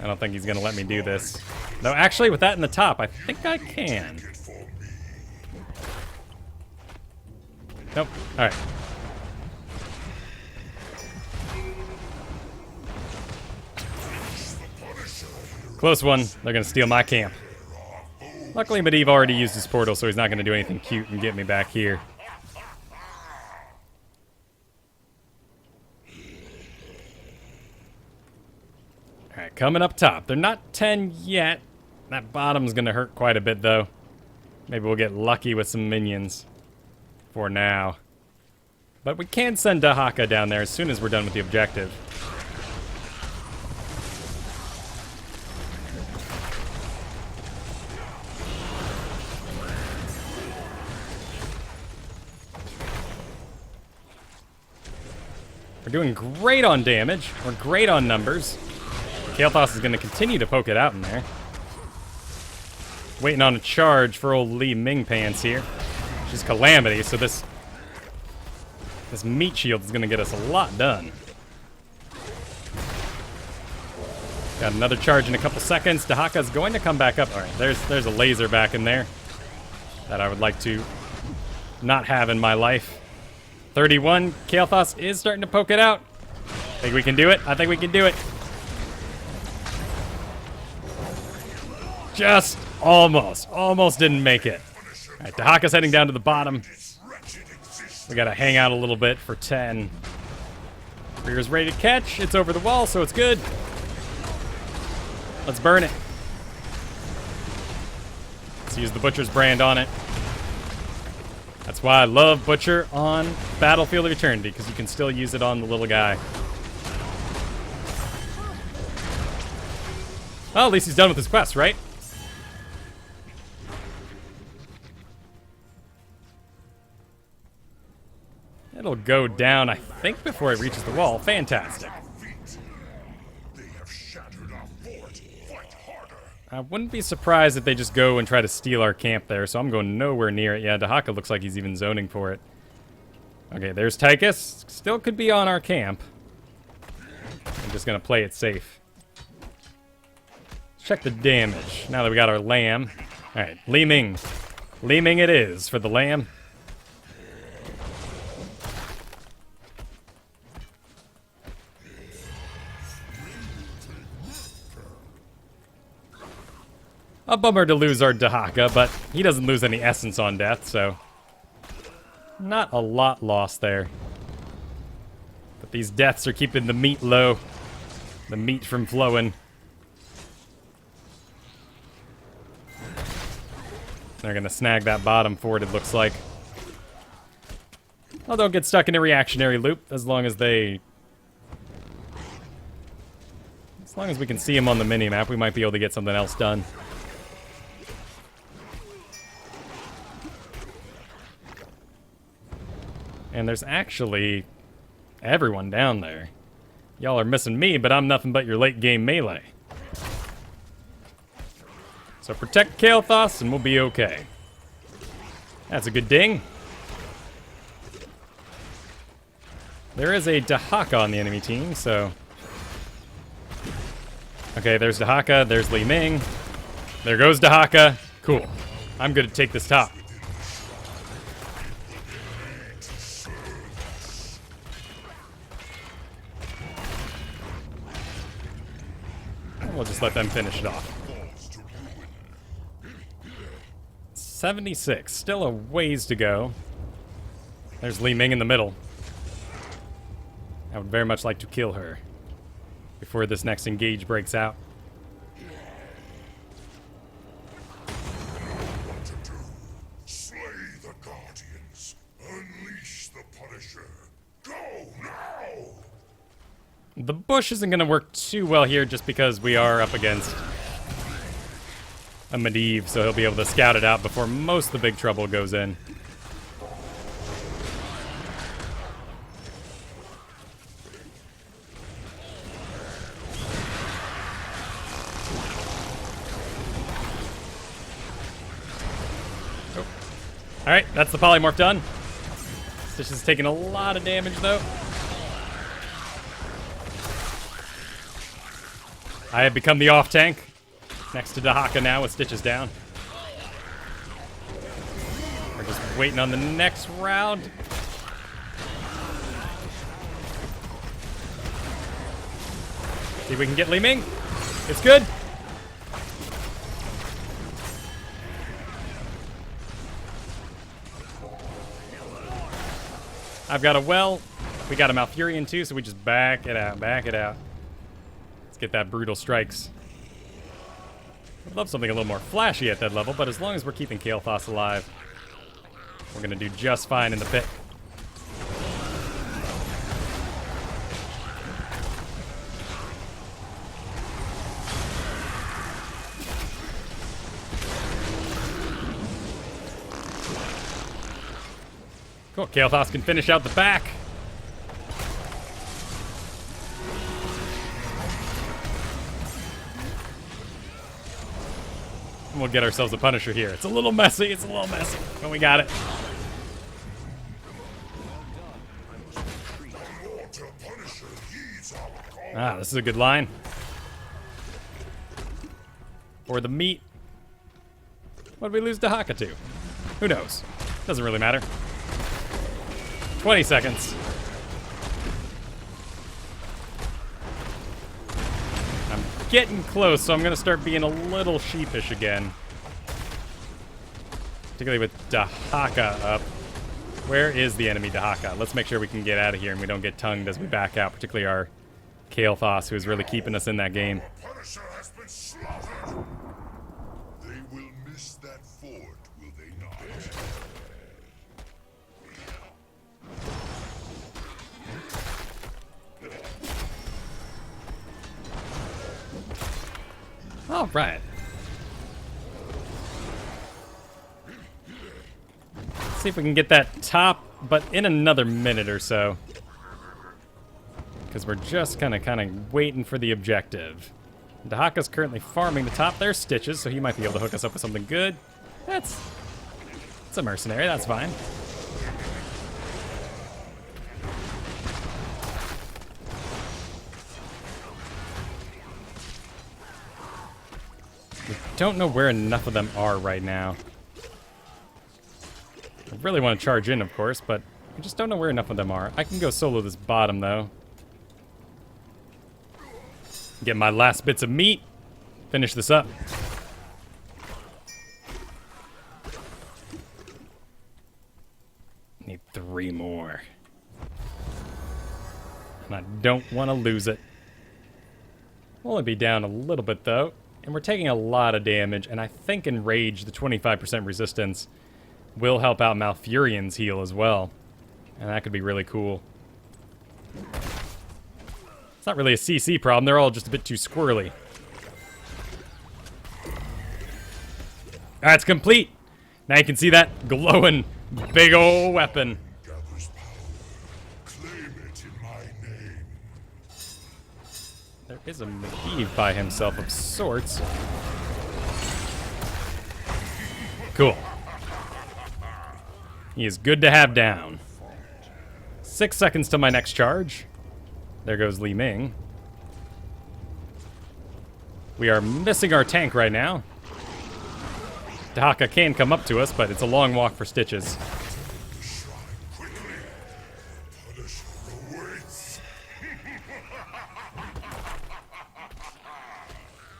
I don't think he's going to let me do this. No, actually, with that in the top, I think I can. Nope. All right. Close one. They're going to steal my camp. Luckily, Medivh already used his portal, so he's not going to do anything cute and get me back here. Alright, coming up top. They're not 10 yet. That bottom's going to hurt quite a bit, though. Maybe we'll get lucky with some minions for now. But we can send Dahaka down there as soon as we're done with the objective. We're doing great on damage. We're great on numbers. Kael'thas is going to continue to poke it out in there. Waiting on a charge for old Li Ming pants here. She's Calamity, so this meat shield is going to get us a lot done. Got another charge in a couple seconds. Dahaka's going to come back up. All right, there's a laser back in there that I would like to not have in my life. 31. Kael'thas is starting to poke it out. Think we can do it? I think we can do it. Just almost. Almost didn't make it. All right, Dahaka's heading down to the bottom. We gotta hang out a little bit for 10. Rear's ready to catch. It's over the wall, so it's good. Let's burn it. Let's use the Butcher's brand on it. That's why I love Butcher on Battlefield of Eternity, because you can still use it on the little guy. Well, at least he's done with his quest, right? It'll go down, I think, before it reaches the wall. Fantastic. They have shattered our fort. Fight harder. I wouldn't be surprised if they just go and try to steal our camp there, so I'm going nowhere near it. Yeah, Dahaka looks like he's even zoning for it. Okay, there's Tychus. Still could be on our camp. I'm just going to play it safe. Check the damage, now that we got our lamb. Alright, Li Ming. Li Ming it is for the lamb. A bummer to lose our Dahaka, but he doesn't lose any essence on death, so not a lot lost there. But these deaths are keeping the meat low. The meat from flowing. They're gonna snag that bottom fort, it looks like. Well, don't get stuck in a reactionary loop as long as they... As long as we can see them on the minimap, we might be able to get something else done. And there's actually everyone down there. Y'all are missing me, but I'm nothing but your late game melee. So protect Kael'thas and we'll be okay. That's a good ding. There is a Dahaka on the enemy team, so... Okay, there's Dahaka, there's Li Ming. There goes Dahaka. Cool. I'm gonna take this top. We'll just let them finish it off. 76. Still a ways to go. There's Li Ming in the middle. I would very much like to kill her before this next engage breaks out. What to do? Slay the Guardians. Unleash the Punisher. Go now! The bush isn't going to work too well here just because we are up against a Medivh, so he'll be able to scout it out before most of the big trouble goes in. Oh. Alright, that's the polymorph done. Stitch is taking a lot of damage though. I have become the off tank. Next to Dahaka now with Stitches down. We're just waiting on the next round. See if we can get Li Ming. It's good. I've got a well. We got a Malfurion too, so we just back it out, back it out. Let's get that brutal strikes. I'd love something a little more flashy at that level, but as long as we're keeping Kael'thas alive, we're gonna do just fine in the pit. Cool, Kael'thas can finish out the back. And we'll get ourselves a Punisher here. It's a little messy, but we got it. Ah, this is a good line. For the meat. What did we lose Dahaka to? Who knows? Doesn't really matter. 20 seconds. I'm getting close, so I'm going to start being a little sheepish again. Particularly with Dahaka up. Where is the enemy Dahaka? Let's make sure we can get out of here and we don't get tongued as we back out, particularly our Kael'thas, who is really keeping us in that game. The Punisher has been slaughtered. They will miss that fort, will they not? All right. Let's see if we can get that top, but in another minute or so. Because we're just kind of waiting for the objective. Dahaka's currently farming the top. There's Stitches, so he might be able to hook us up with something good. That's a mercenary. That's fine. We don't know where enough of them are right now. I really want to charge in, of course, but I just don't know where enough of them are. I can go solo this bottom, though. Get my last bits of meat. Finish this up. Need 3 more. And I don't want to lose it. We'll only be down a little bit, though. And we're taking a lot of damage. And I think in Rage, the 25% resistance will help out Malfurion's heal as well. And that could be really cool. It's not really a CC problem. They're all just a bit too squirrely. Alright, it's complete. Now you can see that glowing big ol' weapon. Gathers power. Claim it in my name. There is a Medivh by himself of sorts. Cool. He is good to have down. 6 seconds till my next charge. There goes Li Ming. We are missing our tank right now. Dahaka can come up to us, but it's a long walk for Stitches.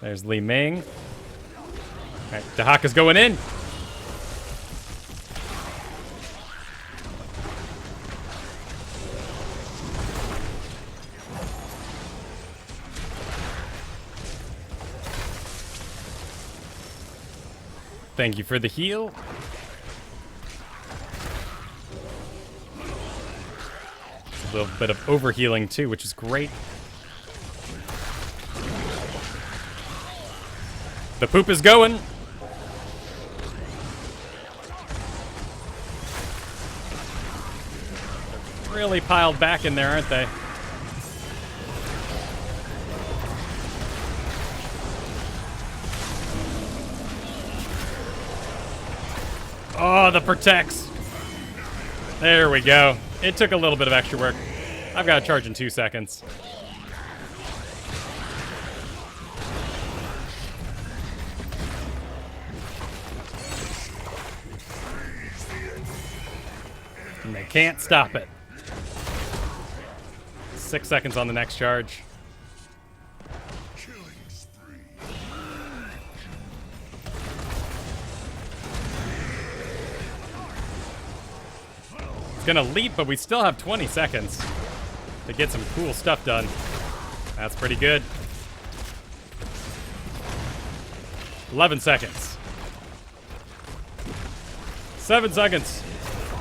There's Li Ming. Alright, Dahaka's going in. Thank you for the heal. A little bit of overhealing too, which is great. The poop is going. They're really piled back in there, aren't they? Oh, the protects. There we go. It took a little bit of extra work. I've got to charge in 2 seconds. And they can't stop it. 6 seconds on the next charge. Gonna leap, but we still have 20 seconds to get some cool stuff done. That's pretty good. 11 seconds. 7 seconds.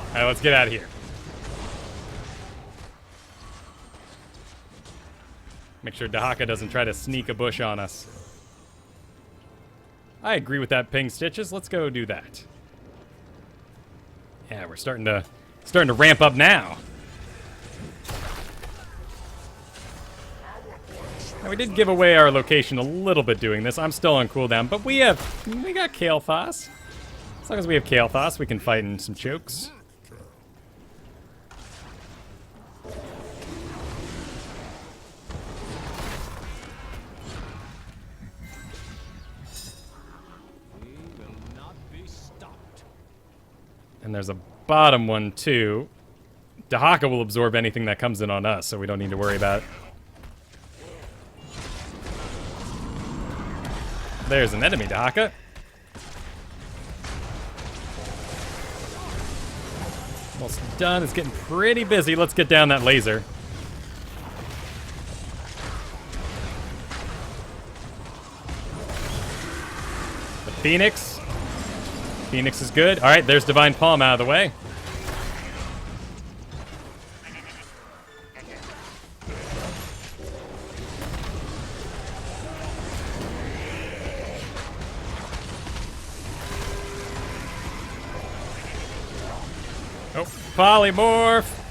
All right, let's get out of here. Make sure Dahaka doesn't try to sneak a bush on us. I agree with that ping, Stitches. Let's go do that. Yeah, we're starting to ramp up now. Now, we did give away our location a little bit doing this. I'm still on cooldown, but we got Kael'thas. As long as we have Kael'thas, we can fight in some chokes. And there's a bottom one too. Dahaka will absorb anything that comes in on us, so we don't need to worry about it. There's an enemy Dahaka. Almost done. It's getting pretty busy. Let's get down that laser. The Phoenix. Phoenix is good. All right, there's Divine Palm out of the way. Oh, polymorph.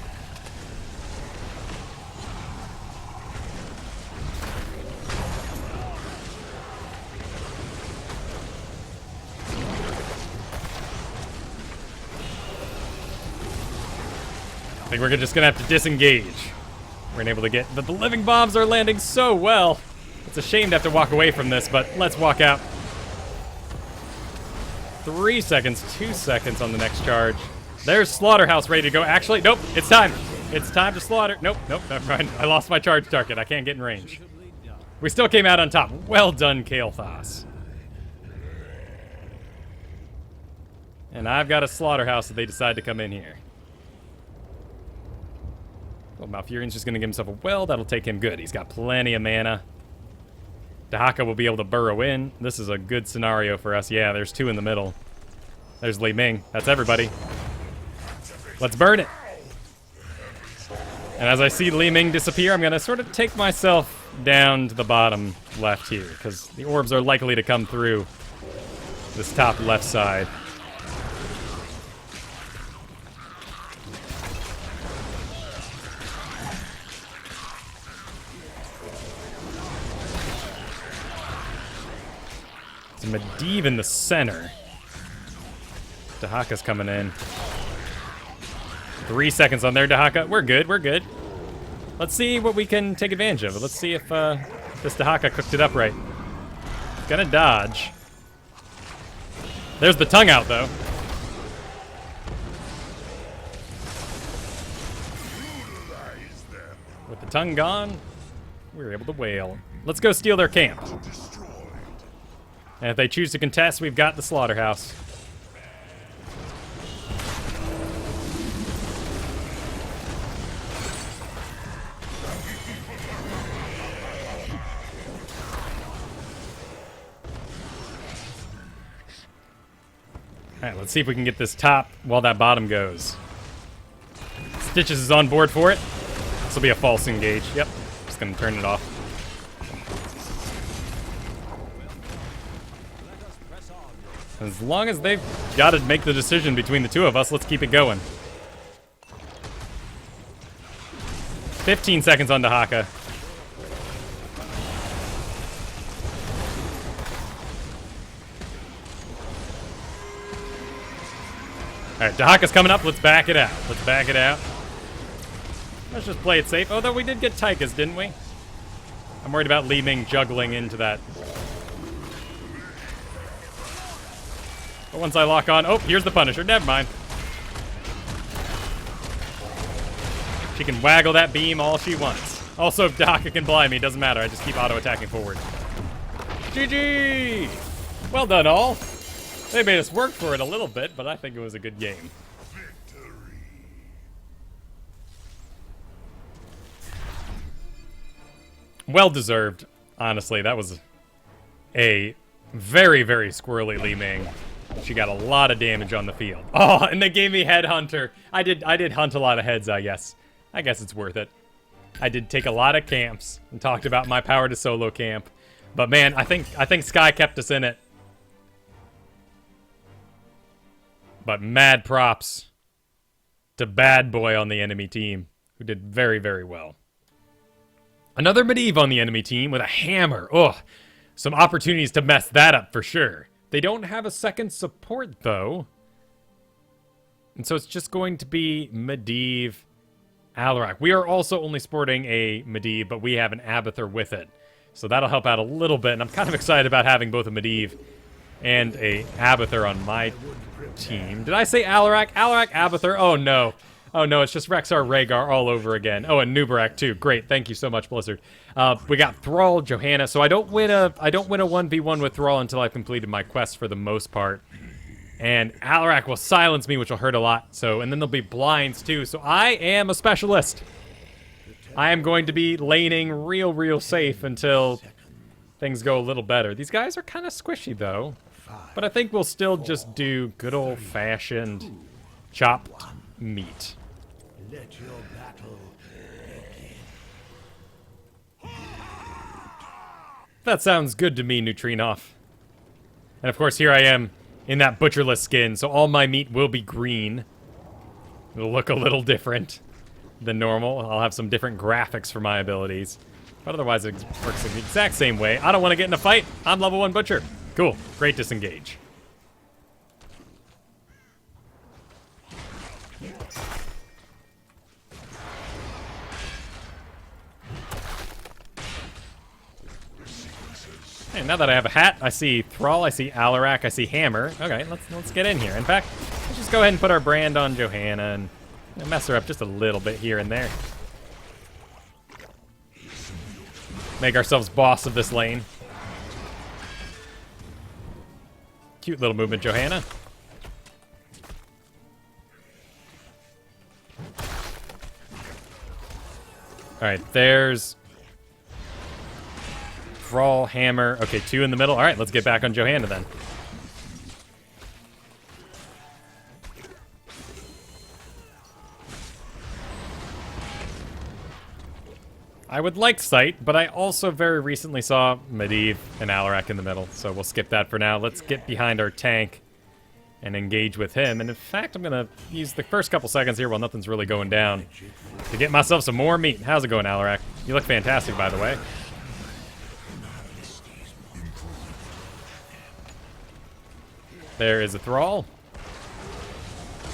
I think we're just gonna have to disengage. We're unable to get, but the living bombs are landing so well. It's a shame to have to walk away from this, but let's walk out. 3 seconds, 2 seconds on the next charge. There's Slaughterhouse ready to go. Actually, nope, it's time. It's time to slaughter. Nope, never mind. I lost my charge target. I can't get in range. We still came out on top. Well done, Kael'thas. And I've got a Slaughterhouse if they decide to come in here. Well, Malfurion's just going to give himself a well. That'll take him good. He's got plenty of mana. Dahaka will be able to burrow in. This is a good scenario for us. Yeah, there's 2 in the middle. There's Li Ming. That's everybody. Let's burn it. And as I see Li Ming disappear, I'm going to sort of take myself down to the bottom left here, because the orbs are likely to come through this top left side. It's a Medivh in the center. Dahaka's coming in. 3 seconds on there, Dahaka. We're good, we're good. Let's see what we can take advantage of. Let's see if this Dahaka cooked it up right. Gonna dodge. There's the tongue out, though. With the tongue gone, we were able to wail. Let's go steal their camp. And if they choose to contest, we've got the Slaughterhouse. Alright, let's see if we can get this top while that bottom goes. Stitches is on board for it. This will be a false engage. Yep, just gonna turn it off. As long as they've got to make the decision between the two of us, let's keep it going. 15 seconds on Dahaka. Alright, Dahaka's coming up. Let's back it out. Let's back it out. Let's just play it safe. Although we did get Tychus, didn't we? I'm worried about Li Ming juggling into that. But once I lock on... Oh, here's the Punisher. Never mind. She can waggle that beam all she wants. Also, if Dahaka can blind me, it doesn't matter. I just keep auto-attacking forward. GG! Well done, all. They made us work for it a little bit, but I think it was a good game. Well deserved, honestly. That was a very, very squirrely Li Ming. She got a lot of damage on the field. Oh, and they gave me Headhunter. I did hunt a lot of heads, I guess. I guess it's worth it. I did take a lot of camps and talked about my power to solo camp. But man, I think Sky kept us in it. But mad props to Bad Boy on the enemy team, who did very, very well. Another Medivh on the enemy team with a hammer. Ugh, some opportunities to mess that up for sure. They don't have a second support, though. And so it's just going to be Medivh, Alarak. We are also only sporting a Medivh, but we have an Abathur with it. So that'll help out a little bit. And I'm kind of excited about having both a Medivh and a Abathur on my team. Did I say Alarak? Alarak, Abathur? Oh, no. Oh, no, it's just Rexar Rhaegar all over again. Oh, and Nubarak, too. Great. Thank you so much, Blizzard. We got Thrall, Johanna. So I don't win a 1v1 with Thrall until I've completed my quest for the most part. And Alarak will silence me, which will hurt a lot. So, and then there'll be blinds too. So I am a specialist. I am going to be laning real safe until things go a little better. These guys are kind of squishy though. But I think we'll still just do good old-fashioned chopped meat. Let your battle That sounds good to me, Neutrinov. And of course, here I am in that butcherless skin, so all my meat will be green. It'll look a little different than normal. I'll have some different graphics for my abilities. But otherwise, it works in the exact same way. I don't want to get in a fight. I'm level 1 butcher. Cool. Great disengage. And now that I have a hat, I see Thrall, I see Alarak, I see Hammer. Okay, let's get in here. In fact, let's just go ahead and put our brand on Johanna and mess her up just a little bit here and there. Make ourselves boss of this lane. Cute little movement, Johanna. Alright, there's Thrall, Hammer. Okay, 2 in the middle. Alright, let's get back on Johanna then. I would like Sight, but I also very recently saw Medivh and Alarak in the middle, so we'll skip that for now. Let's get behind our tank and engage with him. And in fact, I'm going to use the first couple seconds here while nothing's really going down to get myself some more meat. How's it going, Alarak? You look fantastic, by the way. There is a Thrall.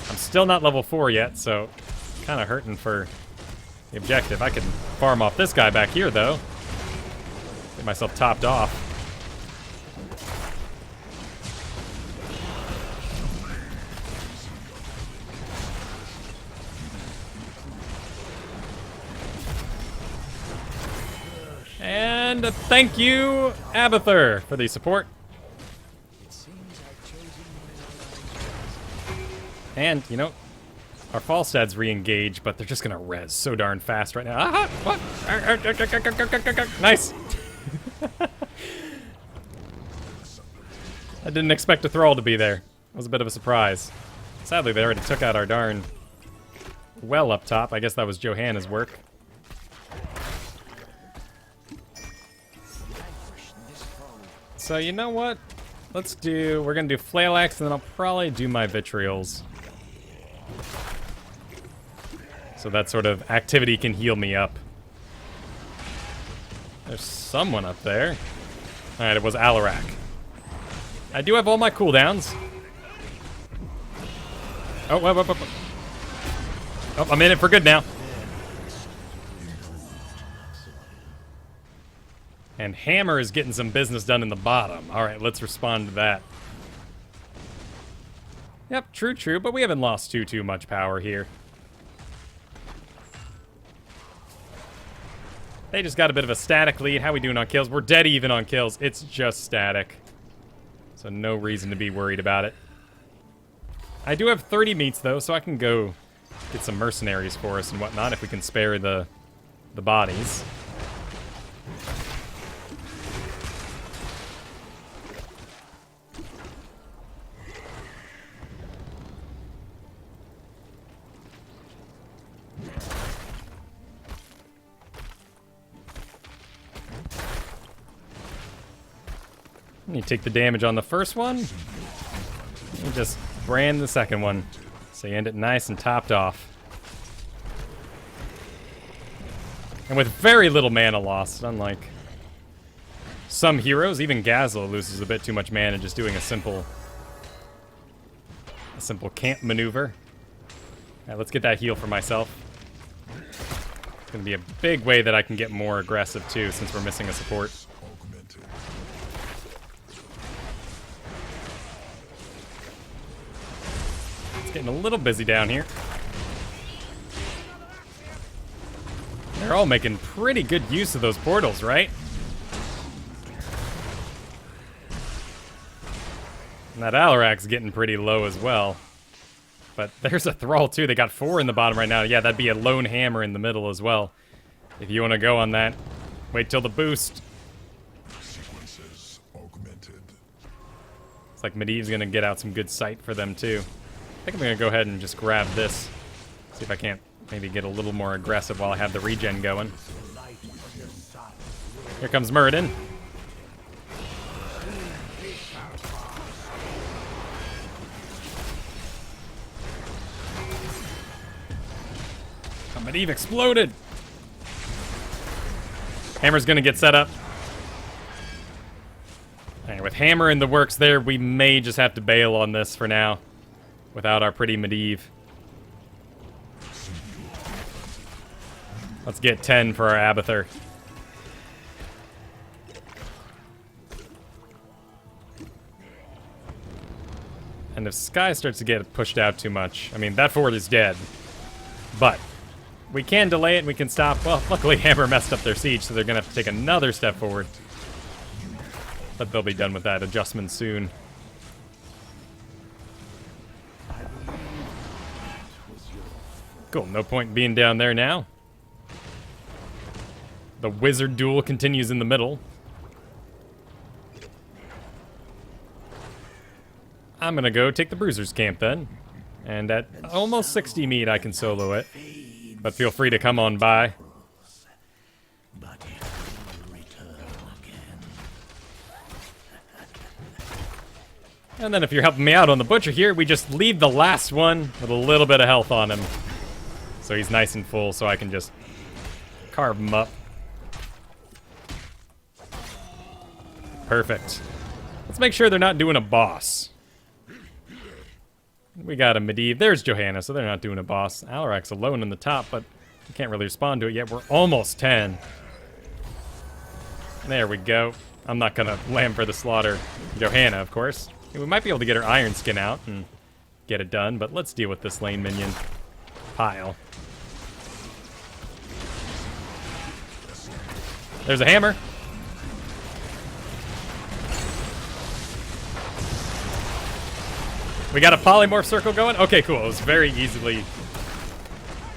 I'm still not level 4 yet, so kind of hurting for the objective. I can farm off this guy back here, though. Get myself topped off. And thank you, Abathur, for the support. And, you know, our Falstads re-engage, but they're just gonna res so darn fast right now. Aha! What? Nice! I didn't expect a Thrall to be there. It was a bit of a surprise. Sadly, they already took out our darn well up top. I guess that was Johanna's work. So, you know what? We're gonna do Flail Axe, and then I'll probably do my Vitriols. So that sort of activity can heal me up. There's someone up there. Alright, it was Alarak. I do have all my cooldowns. Oh, I'm in it for good now. And Hammer is getting some business done in the bottom. Alright, let's respond to that. Yep, true, but we haven't lost too much power here. They just got a bit of a static lead. How we doing on kills? We're dead even on kills. It's just static. So no reason to be worried about it. I do have 30 meats, though, so I can go get some mercenaries for us and whatnot if we can spare the bodies. You take the damage on the first one, and just brand the second one. So you end it nice and topped off. And with very little mana lost, unlike some heroes, even Gazelle loses a bit too much mana just doing a simple camp maneuver. Alright, let's get that heal for myself. It's gonna be a big way that I can get more aggressive too, since we're missing a support. Getting a little busy down here. They're all making pretty good use of those portals, right? And that Alarak's getting pretty low as well. But there's a Thrall too. They got 4 in the bottom right now. Yeah, that'd be a lone hammer in the middle as well. If you want to go on that, wait till the boost. Sequences augmented. It's like Medivh's gonna get out some good sight for them too. I think I'm gonna go ahead and just grab this. See if I can't maybe get a little more aggressive while I have the regen going. Here comes Muradin. Oh, Medivh exploded! Hammer's gonna get set up. Alright, with Hammer in the works there, we may just have to bail on this for now. Without our pretty Medivh. Let's get 10 for our Abathur. And if Sky starts to get pushed out too much, I mean, that fort is dead. But we can delay it and we can stop. Well, luckily Hammer messed up their siege, so they're going to have to take another step forward. But they'll be done with that adjustment soon. Cool, no point being down there now. The wizard duel continues in the middle. I'm gonna go take the bruiser's camp then. And at almost 60 meat I can solo it. But feel free to come on by. And then if you're helping me out on the butcher here, we just leave the last one with a little bit of health on him. So he's nice and full, so I can just carve him up. Perfect. Let's make sure they're not doing a boss. We got a Medivh. There's Johanna, so they're not doing a boss. Alarak's alone in the top, but we can't really respond to it yet. We're almost 10. There we go. I'm not gonna lamb for the slaughter Johanna, of course. We might be able to get her iron skin out and get it done, but let's deal with this lane minion pile. There's a hammer. We got a polymorph circle going? Okay, cool. It was very easily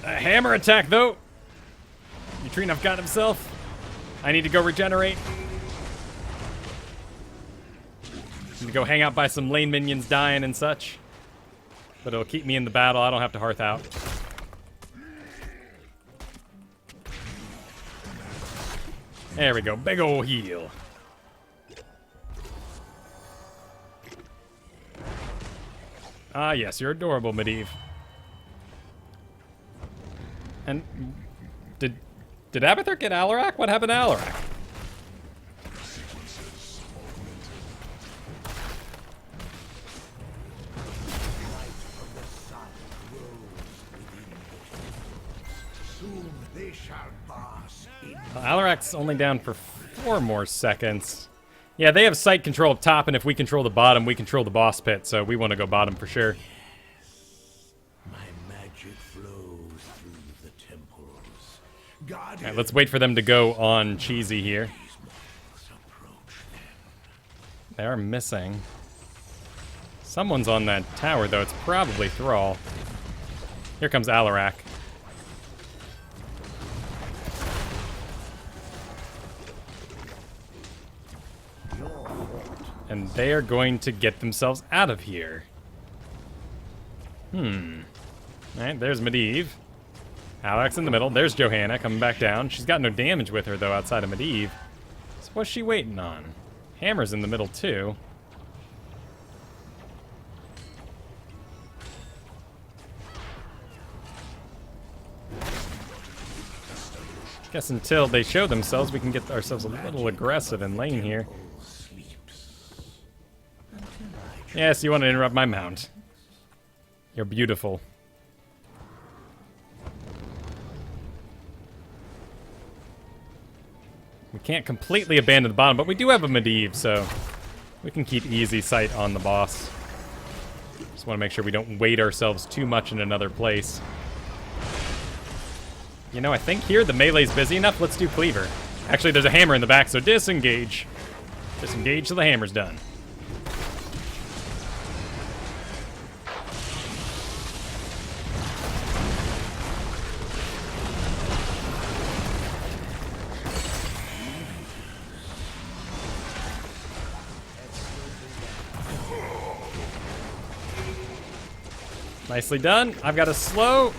a hammer attack, though. Utrinov got himself. I need to go regenerate. Need to go hang out by some lane minions dying and such. But it'll keep me in the battle. I don't have to hearth out. There we go. Big ol' heal. Ah, yes, you're adorable, Medivh. And did Abathur get Alarak? What happened to Alarak? Well, Alarak's only down for 4 more seconds. Yeah, they have sight control up top, and if we control the bottom, we control the boss pit, so we want to go bottom for sure. My magic flows through the temples. Alright, let's wait for them to go on Cheesy here. They are missing. Someone's on that tower, though. It's probably Thrall. Here comes Alarak. And they are going to get themselves out of here. Alright, there's Medivh. Alex in the middle. There's Johanna coming back down. She's got no damage with her, though, outside of Medivh. So what's she waiting on? Hammer's in the middle, too. Guess until they show themselves, we can get ourselves a little aggressive in lane here. Yes, you want to interrupt my mount. You're beautiful. We can't completely abandon the bottom, but we do have a Medivh, so we can keep easy sight on the boss. Just want to make sure we don't weight ourselves too much in another place. You know, I think here the melee's busy enough. Let's do Cleaver. Actually, there's a hammer in the back, so disengage. Disengage till the hammer's done. Nicely done. I've got a slow.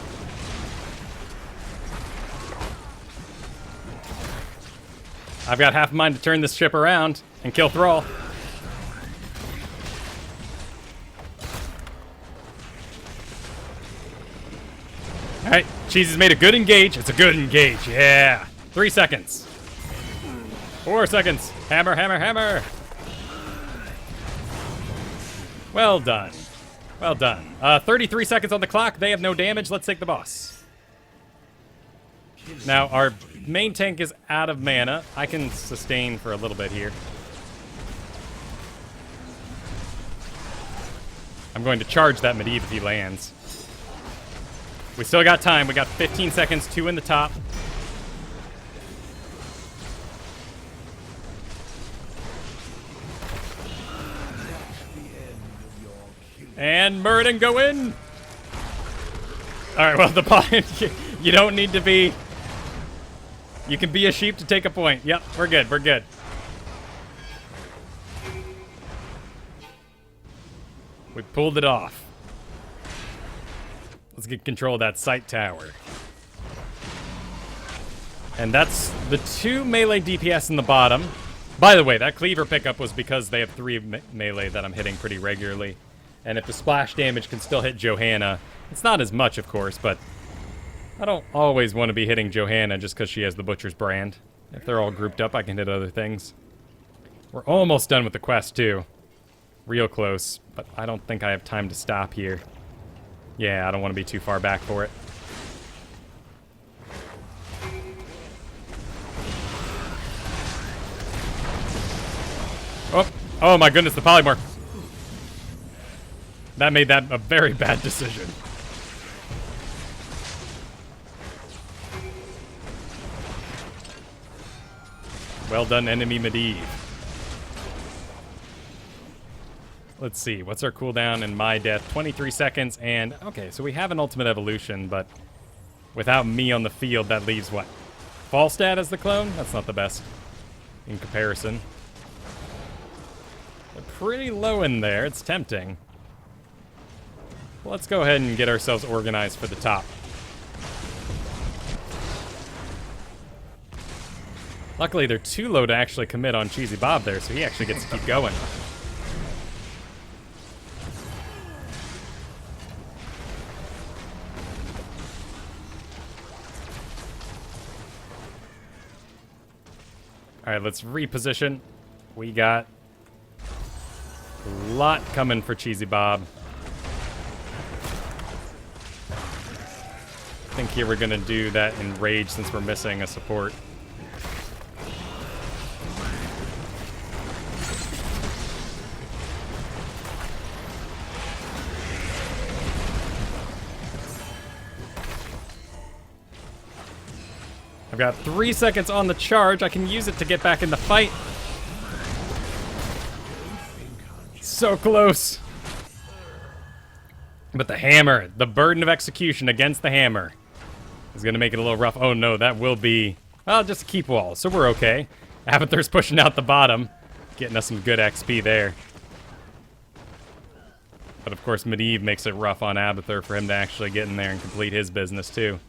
I've got half a mind to turn this ship around and kill Thrall. Alright, Cheese has made a good engage. It's a good engage, yeah. 3 seconds. 4 seconds. Hammer, hammer, hammer. Well done. Well done. 33 seconds on the clock. They have no damage. Let's take the boss. Now, our main tank is out of mana. I can sustain for a little bit here. I'm going to charge that Medivh if he lands. We still got time. We got 15 seconds, 2 in the top. And Murden go in. All right, well, the point, you don't need to be, you can be a sheep to take a point. Yep, we're good, we're good. We pulled it off. Let's get control of that sight tower. And that's the 2 melee DPS in the bottom. By the way, that cleaver pickup was because they have 3 melee that I'm hitting pretty regularly. And if the splash damage can still hit Johanna, it's not as much, of course, but I don't always want to be hitting Johanna just because she has the Butcher's brand. If they're all grouped up, I can hit other things. We're almost done with the quest, too. Real close, but I don't think I have time to stop here. Yeah, I don't want to be too far back for it. Oh my goodness, the polymorph. That made that a very bad decision. Well done, enemy Medivh. Let's see, what's our cooldown in my death? 23 seconds, and okay, so we have an ultimate evolution, but without me on the field, that leaves what? Falstad as the clone? That's not the best in comparison. They're pretty low in there, it's tempting. Let's go ahead and get ourselves organized for the top. Luckily, they're too low to actually commit on Cheesy Bob there, so he actually gets to keep going. Alright, let's reposition. We got a lot coming for Cheesy Bob. I think here we're gonna do that in Rage since we're missing a support. I've got 3 seconds on the charge. I can use it to get back in the fight. So close. But the hammer, the burden of execution against the hammer is going to make it a little rough. Oh no, that will be, well, just a keep wall, so we're okay. Abathur's pushing out the bottom, getting us some good XP there. But of course, Medivh makes it rough on Abathur for him to actually get in there and complete his business too.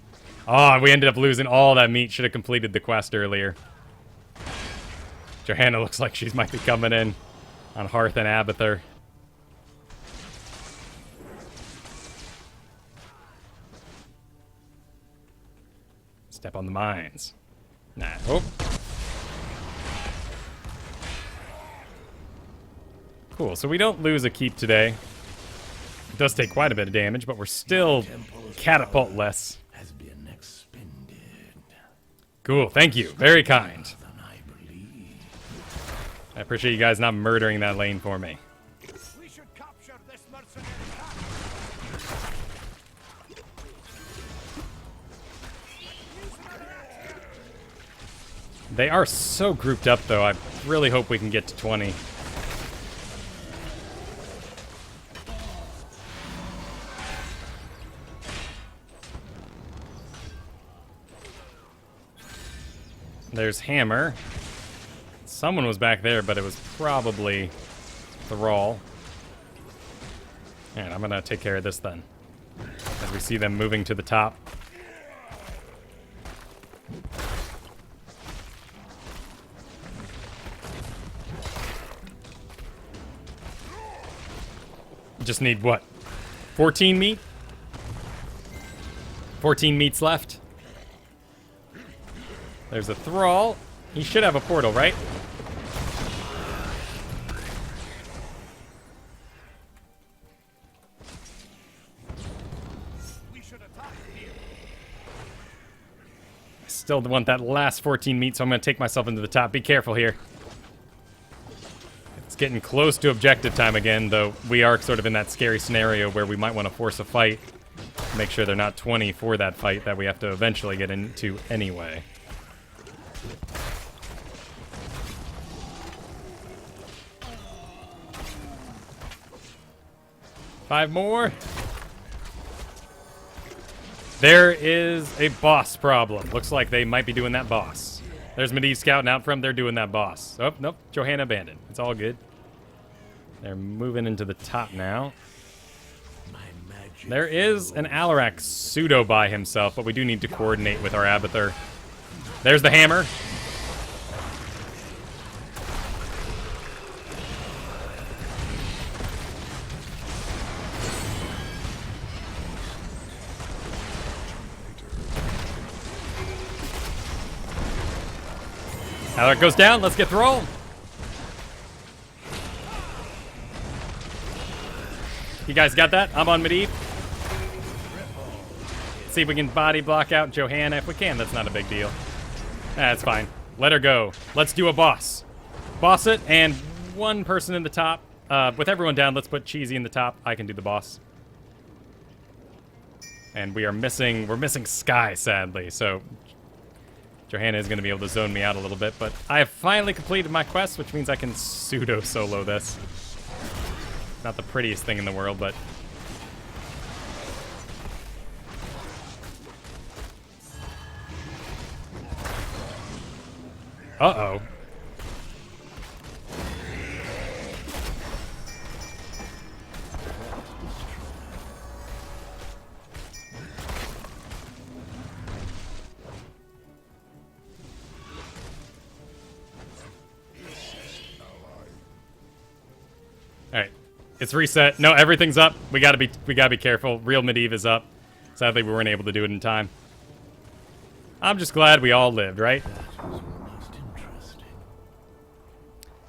Oh, we ended up losing all that meat. Should have completed the quest earlier. Johanna looks like she might be coming in on Hearth and Abathur. Step on the mines. Nah. Oh. Cool, so we don't lose a keep today. It does take quite a bit of damage, but we're still catapult-less. Cool, thank you. Very kind. I appreciate you guys not murdering that lane for me. We should capture this mercenary They are so grouped up, though. I really hope we can get to 20. There's Hammer. Someone was back there, but it was probably Thrall. And I'm gonna take care of this then. As we see them moving to the top. Just need what? 14 meat? 14 meats left. There's a Thrall. He should have a portal, right? We should attack here. I still want that last 14 meat, so I'm going to take myself into the top. Be careful here. It's getting close to objective time again, though we are sort of in that scary scenario where we might want to force a fight. Make sure they're not 20 for that fight that we have to eventually get into anyway. Five more. There is a boss problem. Looks like they might be doing that boss. There's Medivh scouting out from. They're doing that boss. Oh, nope. Johanna abandoned. It's all good. They're moving into the top now. There is an Alarak pseudo by himself, but we do need to coordinate with our Abathur. There's the hammer. Alarak goes down. Let's get Thrall. You guys got that? I'm on Medivh. See if we can body block out Johanna. If we can, that's not a big deal. That's fine. Let her go. Let's do a boss. Boss it, and one person in the top. With everyone down, let's put Cheesy in the top. I can do the boss. And we're missing Sky, sadly, so Johanna is going to be able to zone me out a little bit, but I have finally completed my quest, which means I can pseudo-solo this. Not the prettiest thing in the world, but... Uh-oh. Alright. It's reset. No, everything's up. We gotta be careful. Real Medivh is up. Sadly, we weren't able to do it in time. I'm just glad we all lived, right?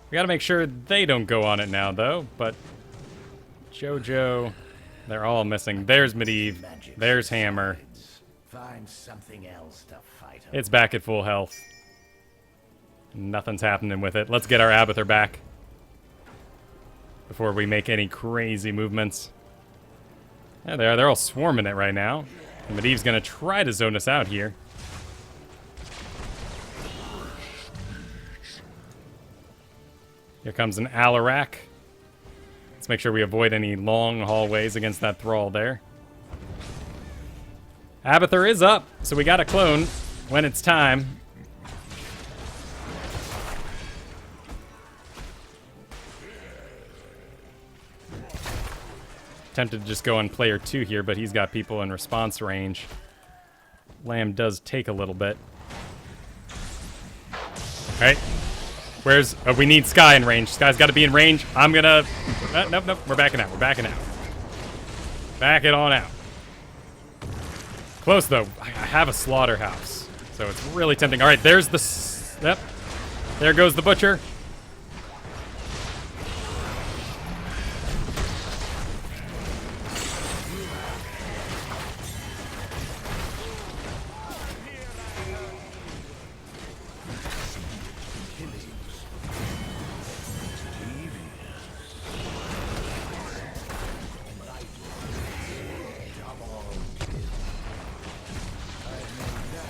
We gotta make sure they don't go on it now, though. But Jojo, they're all missing. There's Medivh. There's Hammer. Find something else to fight. It's back at full health. Nothing's happening with it. Let's get our Abathur back before we make any crazy movements. There they are. They're all swarming it right now. And Medivh's gonna try to zone us out here. Here comes an Alarak. Let's make sure we avoid any long hallways against that Thrall there. Abathur is up, so we got a clone when it's time. Tempted to just go on player 2 here, but he's got people in response range. Lamb does take a little bit. Alright. Where's... Oh, we need Sky in range. Sky's got to be in range. I'm gonna... nope. We're backing out. We're backing out. Back it on out. Close, though. I have a slaughterhouse. So it's really tempting. Alright, there's the... Yep. There goes the butcher.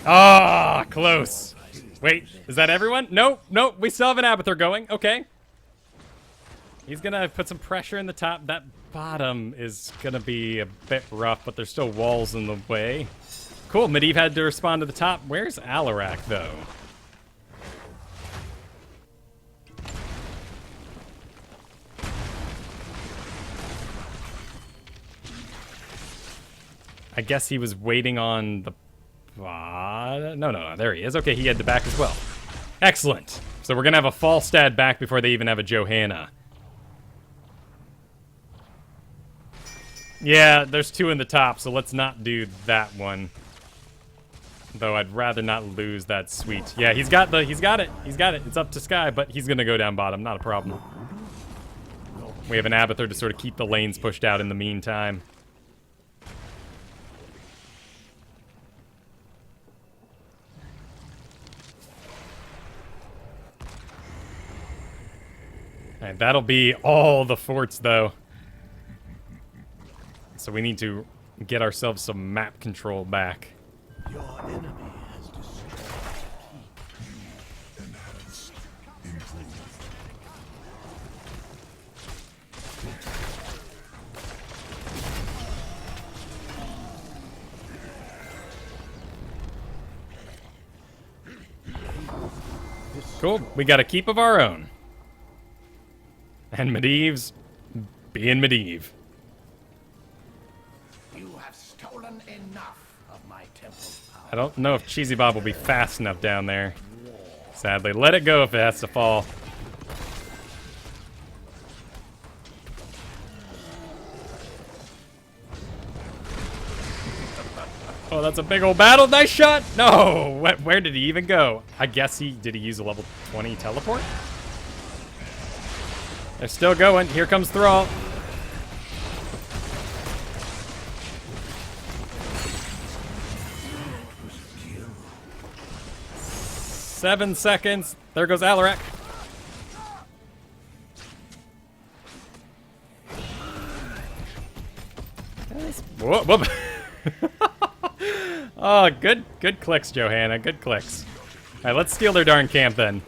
Ah, close. Wait, is that everyone? Nope, we still have an Abathur going. Okay. He's gonna put some pressure in the top. That bottom is gonna be a bit rough, but there's still walls in the way. Cool, Medivh had to respond to the top. Where's Alarak, though? I guess he was waiting on the... no, there he is. Okay, he had the back as well. Excellent. So we're going to have a Falstad back before they even have a Johanna. Yeah, there's 2 in the top, so let's not do that one. Though I'd rather not lose that sweet. Yeah, he's got it. It's up to Sky, but he's going to go down bottom. Not a problem. We have an Abathur to sort of keep the lanes pushed out in the meantime. Alright, that'll be all the forts, though. So we need to get ourselves some map control back. Your enemy has destroyed. Enhanced. Improved. Cool. We got a keep of our own. And Medivh's being Medivh. You have stolen enough of my temple's power. I don't know if Cheesy Bob will be fast enough down there. Sadly. Let it go if it has to fall. Oh, that's a big old battle. Nice shot. No. Where did he even go? I guess did he use a level 20 teleport? They're still going. Here comes Thrall. Seven seconds. There goes Alarak. Whoop, whoop. Oh, good clicks, Johanna. Good clicks. All right, let's steal their darn camp then.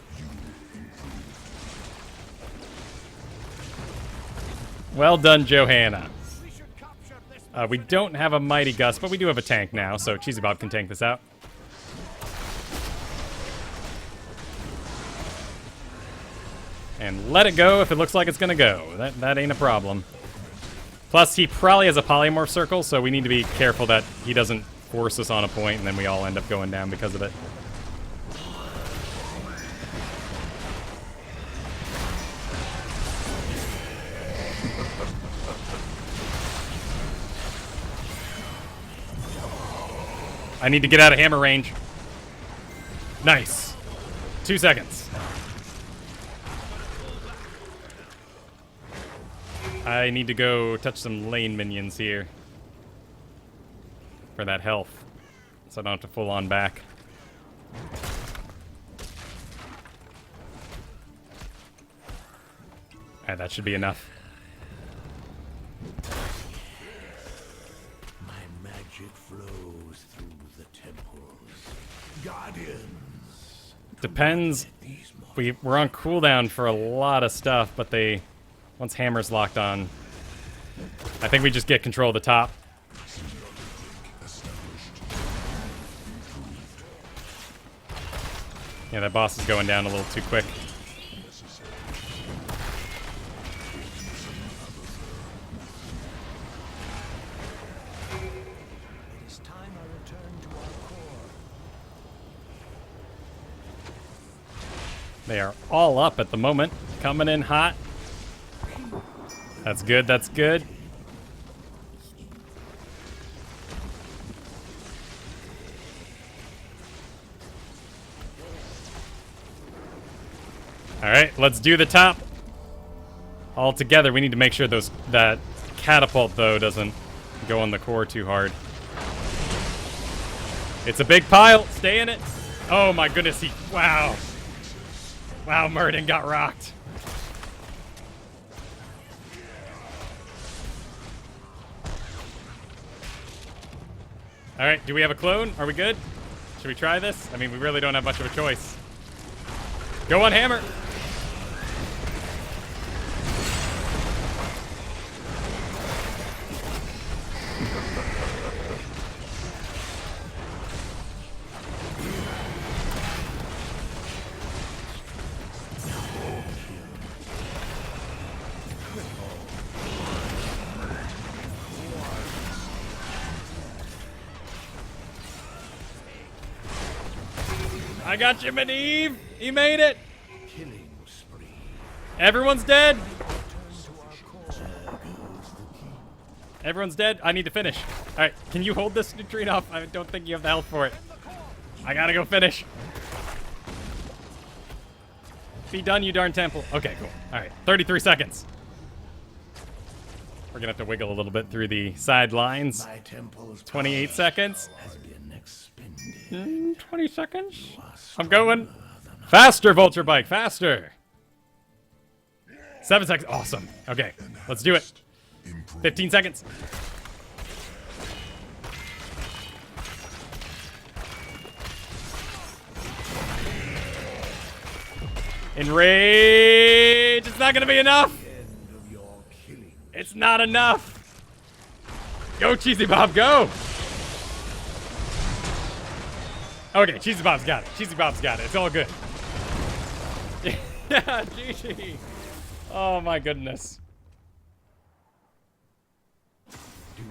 Well done, Johanna. We don't have a Mighty Gust, but we do have a tank now, so Cheesy Bob can tank this out. And let it go if it looks like it's gonna go. That ain't a problem. Plus, he probably has a polymorph circle, so we need to be careful that he doesn't force us on a point, and then we all end up going down because of it. I need to get out of hammer range. Nice. 2 seconds. I need to go touch some lane minions here. For that health. So I don't have to full on back. Alright, that should be enough. My magic flows through the temples. Guardians. Depends. We're on cooldown for a lot of stuff, but once hammer's locked on, I think we just get control of the top. Yeah, that boss is going down a little too quick. It is time I return to our core. They are all up at the moment. Coming in hot. That's good, that's good. Alright, let's do the top. All together, we need to make sure that catapult, though, doesn't go on the core too hard. It's a big pile. Stay in it. Oh my goodness, wow. Wow, Murden got rocked. Alright, do we have a clone? Are we good? Should we try this? I mean, we really don't have much of a choice. Go on hammer. I got you, Medivh! He made it! Killing spree. Everyone's dead! Return to our core. Everyone's dead. I need to finish. Alright, can you hold this neutrino? I don't think you have the health for it. I gotta go finish. Be done, you darn temple. Okay, cool. Alright, 33 seconds. We're gonna have to wiggle a little bit through the sidelines. My temple's 28 seconds. has been expended. 20 seconds. I'm going. Faster, Vulture Bike, faster. 7 seconds. Awesome. Okay, let's do it. 15 seconds. Enrage. It's not gonna be enough. End of your killing. It's not enough. Go, Cheesy Bob, go. Okay, Cheesy Bob's got it. Cheesy Bob's got it. It's all good. Yeah, GG. Oh my goodness.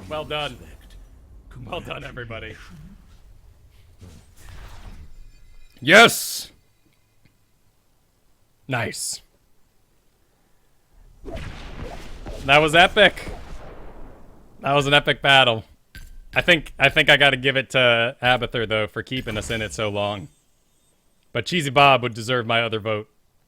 Well done. Well done, everybody. Yes! Nice. That was epic. That was an epic battle. I think I gotta give it to Abathur, though, for keeping us in it so long. But Cheesy Bob would deserve my other vote.